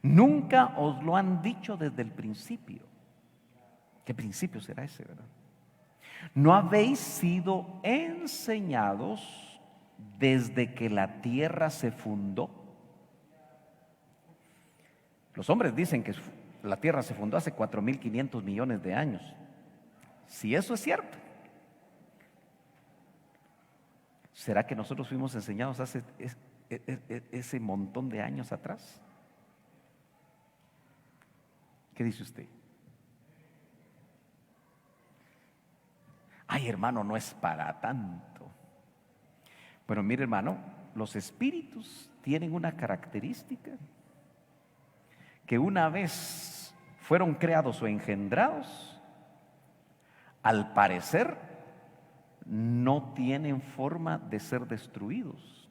Speaker 1: Nunca os lo han dicho desde el principio. ¿Qué principio será ese, verdad? ¿No habéis sido enseñados desde que la tierra se fundó? Los hombres dicen que la tierra se fundó hace 4.500 millones de años. Si eso es cierto, ¿será que nosotros fuimos enseñados hace ese montón de años atrás? ¿Qué dice usted? Ay, hermano, no es para tanto. Bueno, mire, hermano, los espíritus tienen una característica que una vez fueron creados o engendrados, al parecer no tienen forma de ser destruidos.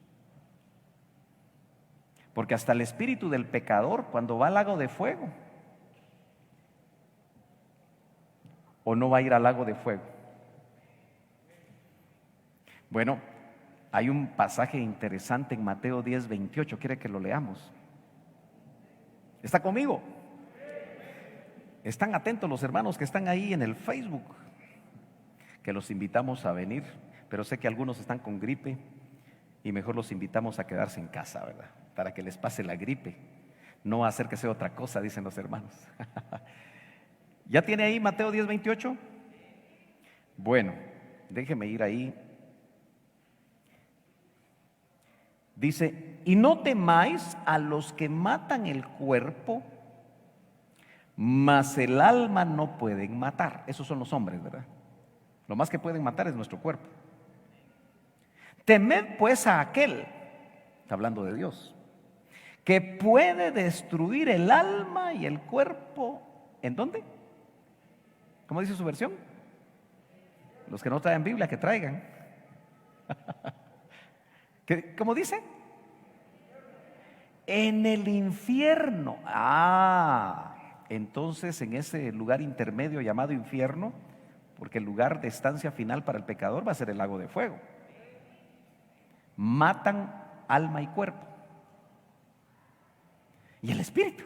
Speaker 1: Porque hasta el espíritu del pecador, cuando va al lago de fuego, ¿o no va a ir al lago de fuego? Bueno, hay un pasaje interesante en Mateo 10:28, ¿quiere que lo leamos? ¿Está conmigo? Están atentos los hermanos que están ahí en el Facebook, que los invitamos a venir, pero sé que algunos están con gripe y mejor los invitamos a quedarse en casa, ¿verdad? Para que les pase la gripe, no hacer que sea otra cosa, dicen los hermanos. ¿Ya tiene ahí Mateo 10:28? Bueno, déjeme ir ahí. Dice, y no temáis a los que matan el cuerpo, mas el alma no pueden matar. Esos son los hombres, ¿verdad? Lo más que pueden matar es nuestro cuerpo. Temed pues a aquel, está hablando de Dios, que puede destruir el alma y el cuerpo. ¿En dónde? ¿Cómo dice su versión? Los que no traen Biblia, que traigan. ¿Cómo dice? En el infierno. Entonces en ese lugar intermedio llamado infierno, porque el lugar de estancia final para el pecador va a ser el lago de fuego. Matan alma y cuerpo. ¿Y el espíritu?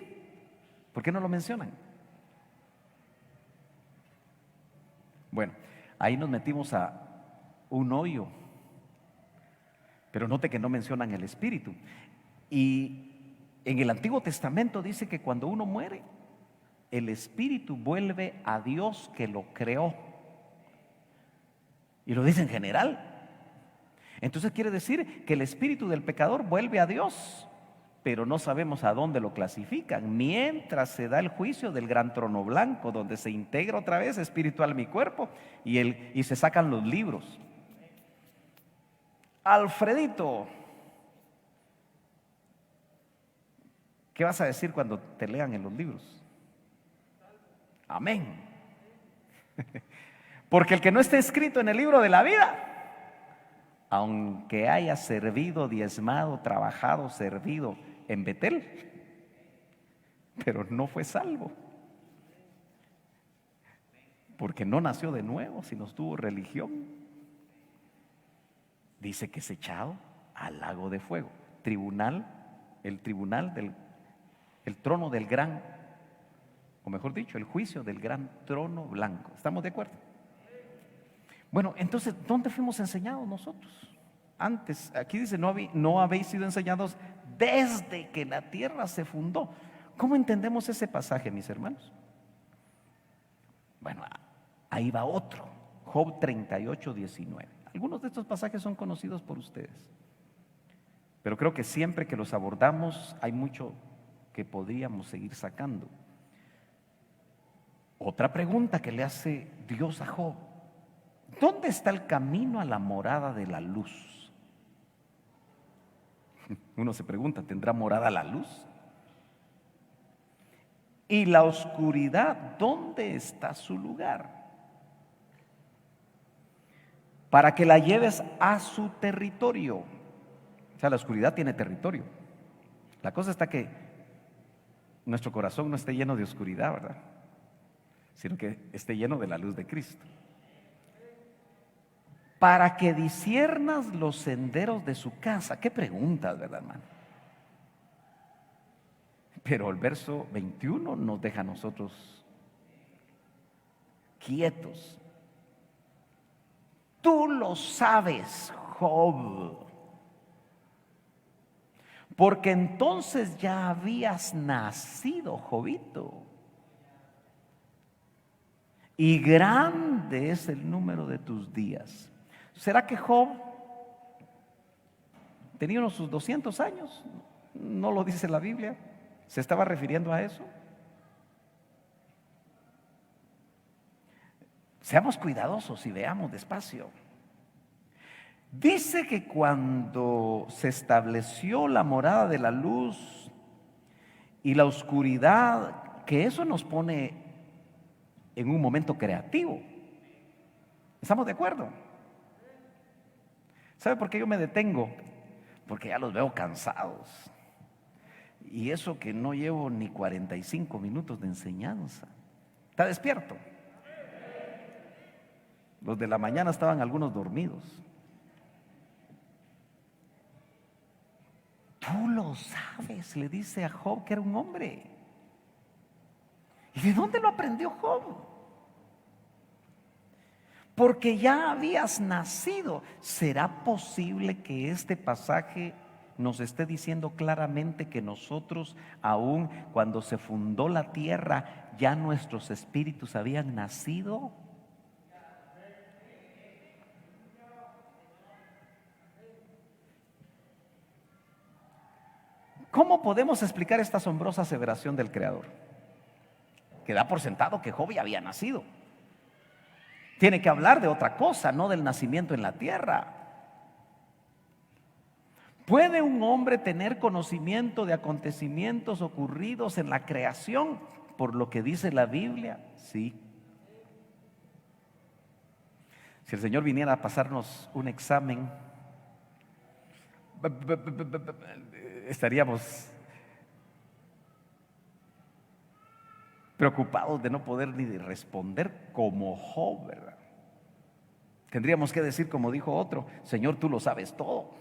Speaker 1: ¿Por qué no lo mencionan? Bueno, ahí nos metimos a un hoyo. Pero note que no mencionan el espíritu. Y en el Antiguo Testamento dice que cuando uno muere, el espíritu vuelve a Dios que lo creó. Y lo dice en general. Entonces quiere decir que el espíritu del pecador vuelve a Dios, pero no sabemos a dónde lo clasifican, mientras se da el juicio del gran trono blanco, donde se integra otra vez espíritu, alma y cuerpo, y se sacan los libros. Alfredito, ¿qué vas a decir cuando te lean en los libros? Amén. Porque el que no esté escrito en el libro de la vida, aunque haya servido, diezmado, trabajado, servido en Betel, pero no fue salvo, porque no nació de nuevo, sino tuvo religión. Dice que es echado al lago de fuego. Tribunal, el trono del gran, o mejor dicho, el juicio del gran trono blanco. ¿Estamos de acuerdo? Bueno, entonces, ¿dónde fuimos enseñados nosotros? Antes, aquí dice, no habéis sido enseñados desde que la tierra se fundó. ¿Cómo entendemos ese pasaje, mis hermanos? Bueno, ahí va otro, Job 38:19. Algunos de estos pasajes son conocidos por ustedes, pero creo que siempre que los abordamos hay mucho que podríamos seguir sacando. Otra pregunta que le hace Dios a Job: ¿dónde está el camino a la morada de la luz? Uno se pregunta, ¿tendrá morada la luz? ¿Y la oscuridad, dónde está su lugar? Para que la lleves a su territorio. O sea, la oscuridad tiene territorio. La cosa está que nuestro corazón no esté lleno de oscuridad, ¿verdad? Sino que esté lleno de la luz de Cristo. Para que disiernas los senderos de su casa. Qué preguntas, ¿verdad, hermano? Pero el verso 21 nos deja a nosotros quietos. Tú lo sabes, Job, porque entonces ya habías nacido, Jobito, y grande es el número de tus días. ¿Será que Job tenía unos sus 200 años? ¿No lo dice la Biblia? ¿Se estaba refiriendo a eso? Seamos cuidadosos y veamos despacio. Dice que cuando se estableció la morada de la luz y la oscuridad, que eso nos pone en un momento creativo. ¿Estamos de acuerdo? ¿Sabe por qué yo me detengo? Porque ya los veo cansados. Y eso que no llevo ni 45 minutos de enseñanza. ¿Está despierto? Los de la mañana estaban algunos dormidos. Tú lo sabes, le dice a Job que era un hombre. ¿Y de dónde lo aprendió Job? Porque ya habías nacido. ¿Será posible que este pasaje nos esté diciendo claramente que nosotros, aún cuando se fundó la tierra, ya nuestros espíritus habían nacido? ¿Cómo podemos explicar esta asombrosa aseveración del Creador? Que da por sentado que Job ya había nacido. Tiene que hablar de otra cosa, no del nacimiento en la tierra. ¿Puede un hombre tener conocimiento de acontecimientos ocurridos en la creación por lo que dice la Biblia? Sí. Si el Señor viniera a pasarnos un examen, estaríamos preocupados de no poder ni de responder como Job, ¿verdad? Tendríamos que decir, como dijo otro: Señor, tú lo sabes todo,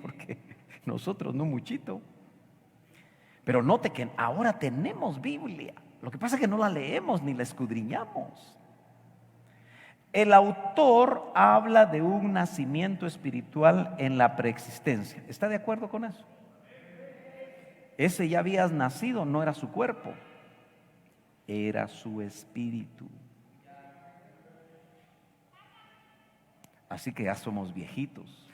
Speaker 1: porque nosotros no muchito. Pero note que ahora tenemos Biblia. Lo que pasa es que no la leemos ni la escudriñamos. El autor habla de un nacimiento espiritual en la preexistencia. ¿Está de acuerdo con eso? Ese ya habías nacido, no era su cuerpo, era su espíritu. Así que ya somos viejitos.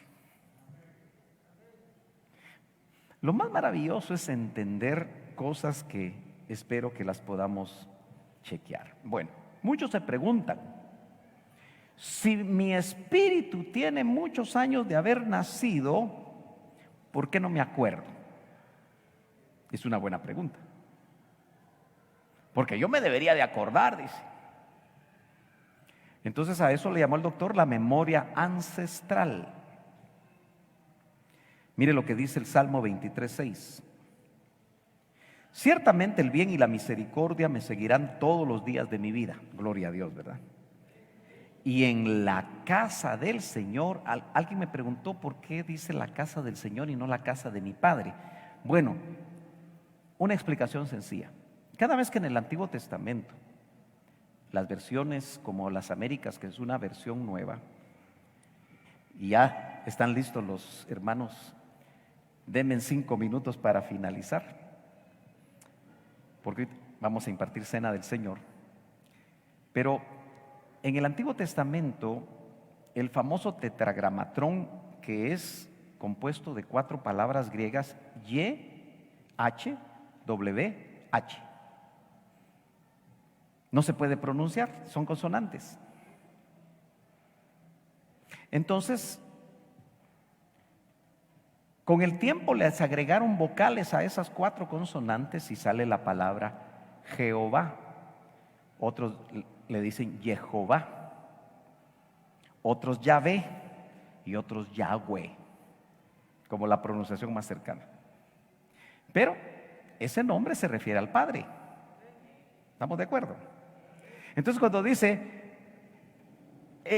Speaker 1: Lo más maravilloso es entender cosas que espero que las podamos chequear. Bueno, muchos se preguntan: si mi espíritu tiene muchos años de haber nacido, ¿por qué no me acuerdo? Es una buena pregunta. Porque yo me debería de acordar, dice. Entonces a eso le llamó el doctor la memoria ancestral. Mire lo que dice el Salmo 23:6. Ciertamente el bien y la misericordia me seguirán todos los días de mi vida. Gloria a Dios, ¿verdad? Y en la casa del Señor, alguien me preguntó por qué dice la casa del Señor y no la casa de mi padre. Bueno, una explicación sencilla. Cada vez que en el Antiguo Testamento, las versiones como las Américas, que es una versión nueva, y ya están listos los hermanos, denme 5 minutos para finalizar, porque vamos a impartir cena del Señor. Pero en el Antiguo Testamento, el famoso tetragramatrón, que es compuesto de 4 palabras griegas, YHWH, no se puede pronunciar, son consonantes. Entonces, con el tiempo les agregaron vocales a esas 4 consonantes y sale la palabra Jehová. Otros le dicen Jehová, otros Yahvé y otros Yahweh, como la pronunciación más cercana. Pero ese nombre se refiere al Padre. ¿Estamos de acuerdo? Entonces cuando dice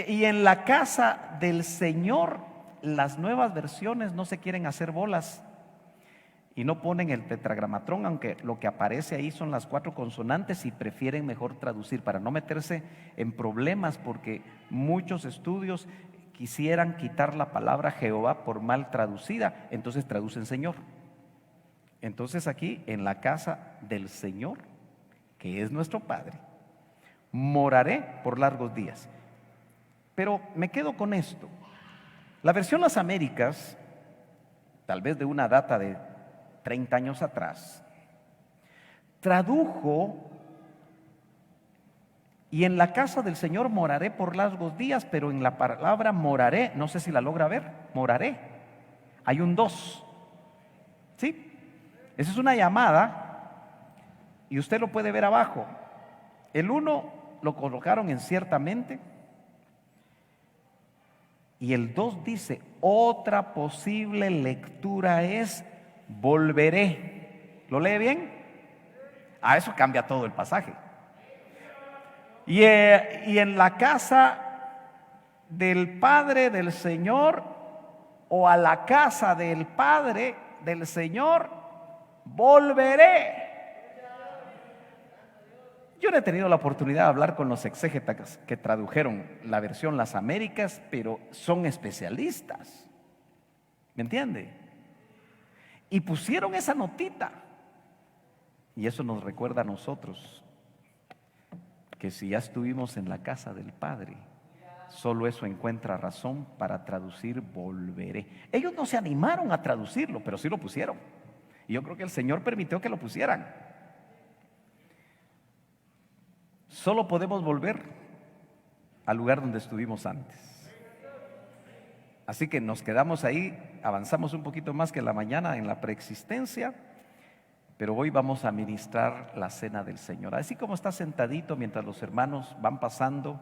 Speaker 1: y en la casa del Señor, las nuevas versiones no se quieren hacer bolas y no ponen el tetragramatrón, aunque lo que aparece ahí son las 4 consonantes, y prefieren mejor traducir para no meterse en problemas, porque muchos estudios quisieran quitar la palabra Jehová por mal traducida, entonces traducen Señor. Entonces aquí en la casa del Señor, que es nuestro Padre, moraré por largos días. Pero me quedo con esto. La versión Las Américas, tal vez de una data de 30 años atrás, tradujo: y en la casa del Señor moraré por largos días, pero en la palabra moraré, no sé si la logra ver, moraré, hay un 2, ¿sí? Esa es una llamada Y usted lo puede ver abajo. El 1 lo colocaron en ciertamente. Y el 2 dice, otra posible lectura es volveré. ¿Lo lee bien? Eso cambia todo el pasaje. Y en la casa del Padre del Señor, o a la casa del Padre del Señor, volveré. Yo no he tenido la oportunidad de hablar con los exégetas que tradujeron la versión Las Américas, pero son especialistas. ¿Me entiende? Y pusieron esa notita. Y eso nos recuerda a nosotros que si ya estuvimos en la casa del Padre, solo eso encuentra razón para traducir volveré. Ellos no se animaron a traducirlo, pero sí lo pusieron. Y yo creo que el Señor permitió que lo pusieran. Solo podemos volver al lugar donde estuvimos antes. Así que nos quedamos ahí, avanzamos un poquito más que en la mañana en la preexistencia, pero hoy vamos a ministrar la cena del Señor. Así como está sentadito mientras los hermanos van pasando,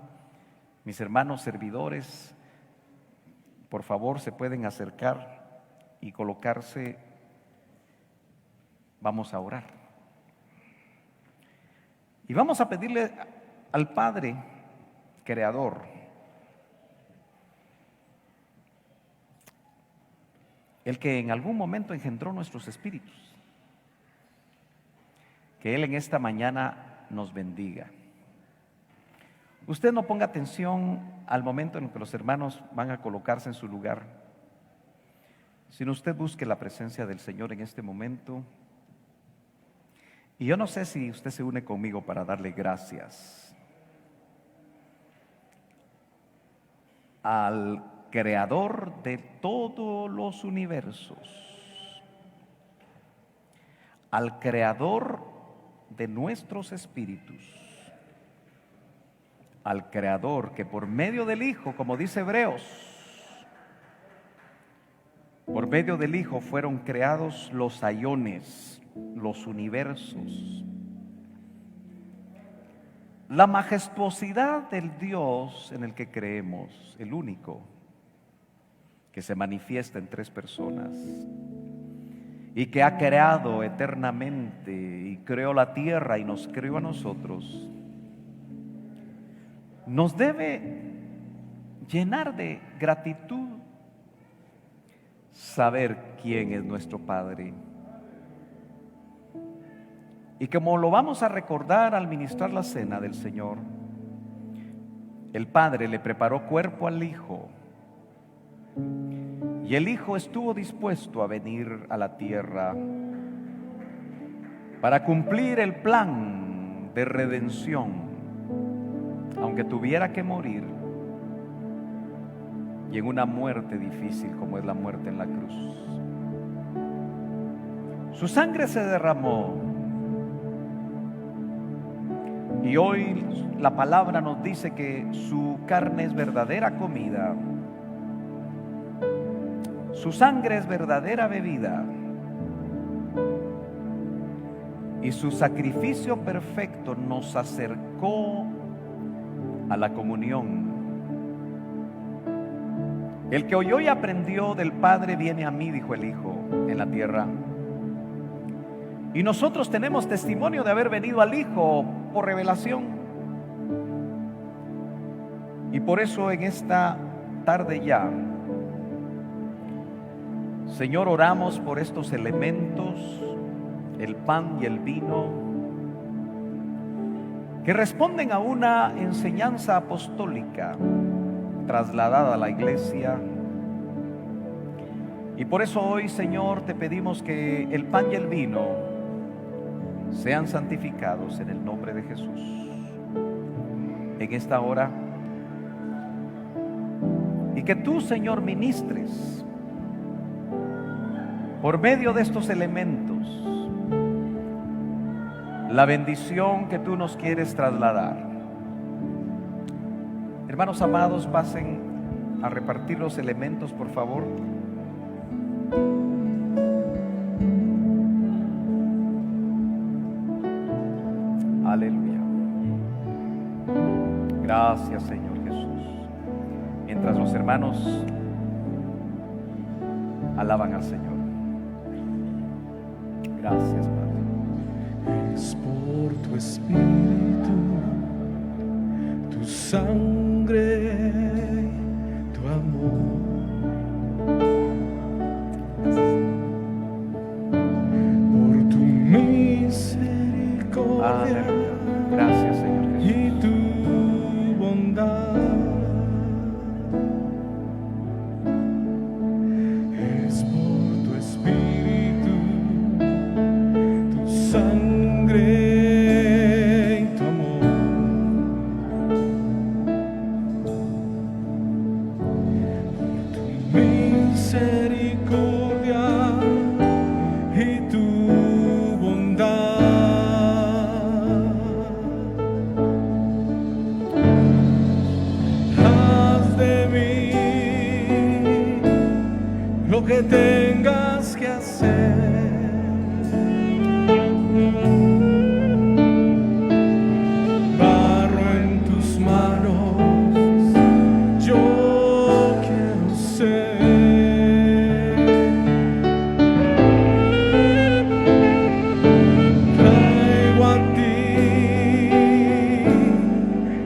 Speaker 1: mis hermanos servidores, por favor se pueden acercar y colocarse. Vamos a orar. Y vamos a pedirle al Padre Creador, el que en algún momento engendró nuestros espíritus, que Él en esta mañana nos bendiga. Usted no ponga atención al momento en el que los hermanos van a colocarse en su lugar, sino usted busque la presencia del Señor en este momento. Y yo no sé si usted se une conmigo para darle gracias al Creador de todos los universos, al Creador de nuestros espíritus, al Creador que por medio del Hijo, como dice Hebreos, por medio del Hijo fueron creados los aiones, los universos. La majestuosidad del Dios en el que creemos, el único que se manifiesta en 3 personas y que ha creado eternamente y creó la tierra y nos creó a nosotros, nos debe llenar de gratitud saber quién es nuestro Padre. Y como lo vamos a recordar al ministrar la cena del Señor, el Padre le preparó cuerpo al Hijo y el Hijo estuvo dispuesto a venir a la tierra para cumplir el plan de redención, aunque tuviera que morir, y en una muerte difícil como es la muerte en la cruz. Su sangre se derramó. Y hoy la palabra nos dice que su carne es verdadera comida, su sangre es verdadera bebida, y su sacrificio perfecto nos acercó a la comunión. El que oyó y aprendió del Padre viene a mí, dijo el Hijo en la tierra. Y nosotros tenemos testimonio de haber venido al Hijo por revelación. Y por eso en esta tarde ya, Señor, oramos por estos elementos, el pan y el vino, que responden a una enseñanza apostólica trasladada a la iglesia. Y por eso hoy, Señor, te pedimos que el pan y el vino sean santificados en el nombre de Jesús en esta hora, y que tú, Señor, ministres por medio de estos elementos la bendición que tú nos quieres trasladar. Hermanos amados, pasen a repartir los elementos, por favor. Gracias, Señor Jesús. Mientras los hermanos alaban al Señor. Gracias, Padre.
Speaker 2: Es por tu espíritu, tu sangre, tu amor. Por tu misericordia.
Speaker 1: Aleluya. Gracias, Señor Jesús.
Speaker 2: Y tu bondad. Es por tu espíritu, tu sangre y tu amor. Por tu misericordia y tu bondad. Haz de mí lo que tengas que hacer. Barro en tus manos, yo quiero ser. Traigo a ti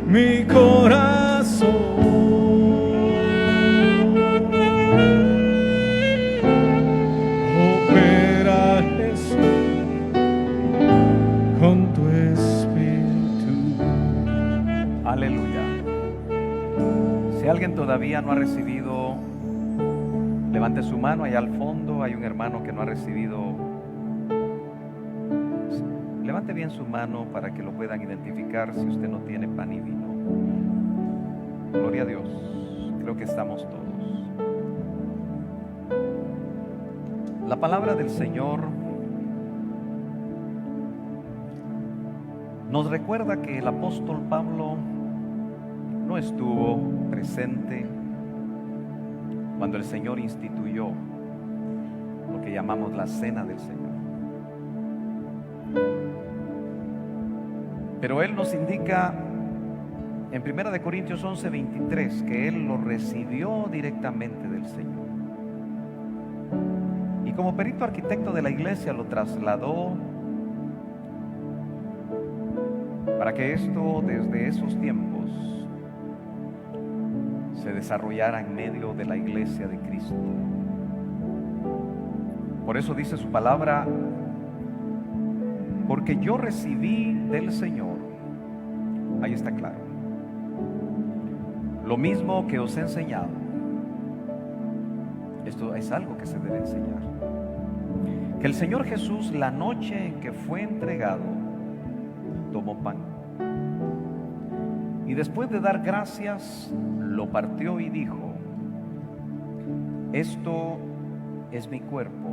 Speaker 2: mi corazón. Opera Jesús con tu espíritu.
Speaker 1: Aleluya. Si alguien todavía no ha recibido, levante su mano. Allá al fondo hay un hermano que no ha recibido. Levante bien su mano para que lo puedan identificar si usted no tiene pan y vino. Gloria a Dios. Creo que estamos todos. La palabra del Señor nos recuerda que el apóstol Pablo no estuvo presente cuando el Señor instituyó lo que llamamos la cena del Señor. Pero Él nos indica en 1 Corintios 11:23 que Él lo recibió directamente del Señor. Y como perito arquitecto de la iglesia lo trasladó para que esto desde esos tiempos se desarrollara en medio de la iglesia de Cristo. Por eso dice su palabra: porque yo recibí del Señor, ahí está claro, lo mismo que os he enseñado. Esto es algo que se debe enseñar. Que el Señor Jesús, la noche en que fue entregado, tomó pan y después de dar gracias, lo partió y dijo: esto es mi cuerpo,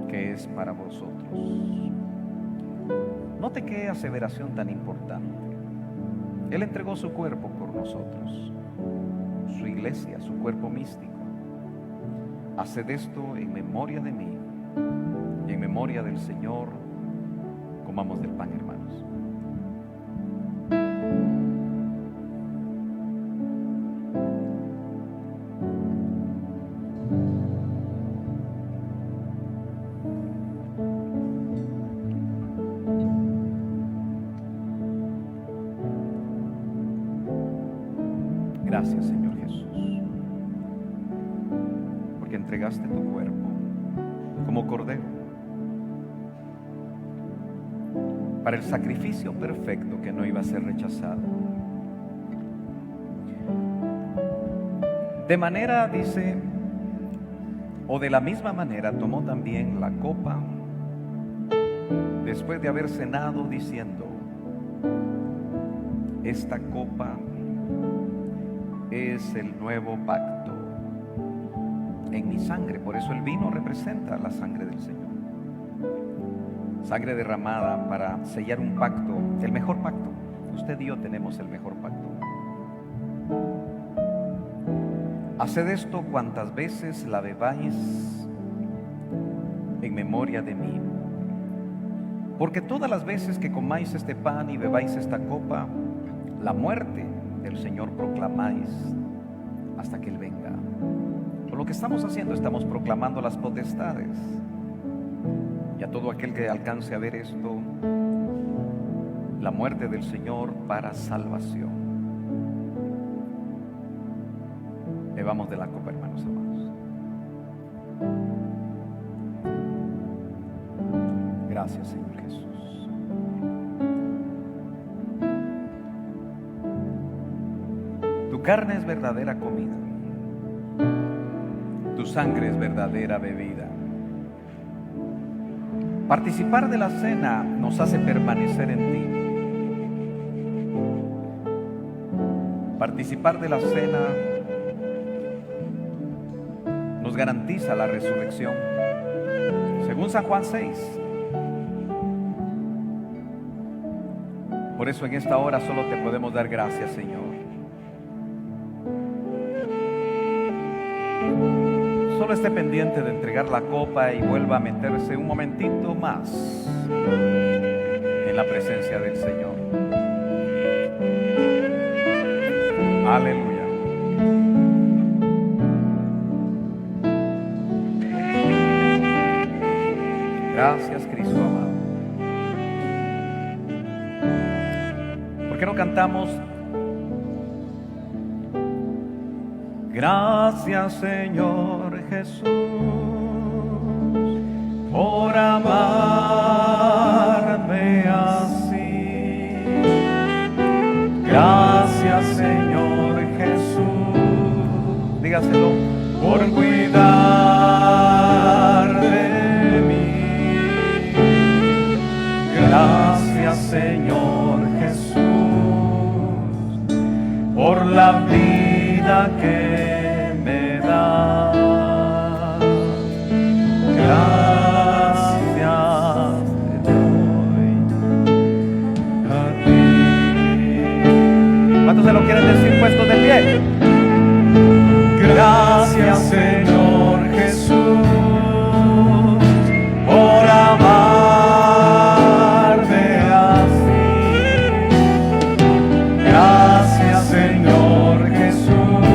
Speaker 1: que es para vosotros. Note qué aseveración tan importante. Él entregó su cuerpo por nosotros, su iglesia, su cuerpo místico. Haced esto en memoria de mí y en memoria del Señor. Comamos del pan, hermanos. Gracias, Señor Jesús, porque entregaste tu cuerpo como cordero para el sacrificio perfecto que no iba a ser rechazado. De manera, dice, o de la misma manera tomó también la copa después de haber cenado, diciendo: esta copa es el nuevo pacto en mi sangre. Por eso el vino representa la sangre del Señor, sangre derramada para sellar un pacto, el mejor pacto. Usted y yo tenemos el mejor pacto. Haced esto cuantas veces la bebáis en memoria de mí. Porque todas las veces que comáis este pan y bebáis esta copa, la muerte del Señor proclamáis hasta que Él venga. Por lo que estamos haciendo, estamos proclamando las potestades. Y a todo aquel que alcance a ver esto, la muerte del Señor para salvación. Bebamos de la copa, hermanos amados. Gracias, Señor Jesús. Tu carne es verdadera comida, tu sangre es verdadera bebida. Participar de la cena nos hace permanecer en ti. Participar de la cena nos garantiza la resurrección. Según San Juan 6. Por eso en esta hora solo te podemos dar gracias, Señor. Solo esté pendiente de entregar la copa y vuelva a meterse un momentito más en la presencia del Señor. Aleluya. Gracias, Cristo amado. ¿Por qué no cantamos? Gracias, Señor Jesús, por amarme así. Gracias, Señor Jesús, dígaselo, por cuidar de mí. Gracias, Señor Jesús, por la vida que me da. Gracias te doy a ti. ¿Cuántos se lo quieren decir puestos de pie? Gracias, Señor Jesús, por amarme así. Gracias, Señor Jesús,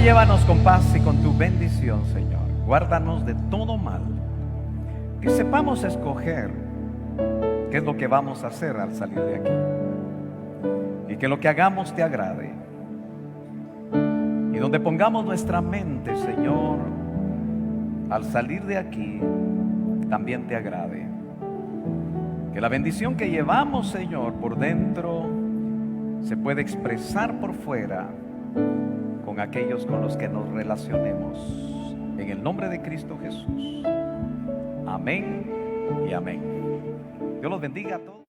Speaker 1: llévanos con paz y con tu bendición, Señor. Guárdanos de todo mal. Que sepamos escoger qué es lo que vamos a hacer al salir de aquí. Y que lo que hagamos te agrade. Y donde pongamos nuestra mente, Señor, al salir de aquí, también te agrade. Que la bendición que llevamos, Señor, por dentro, se puede expresar por fuera con aquellos con los que nos relacionemos. En el nombre de Cristo Jesús. Amén y amén. Dios los bendiga a todos.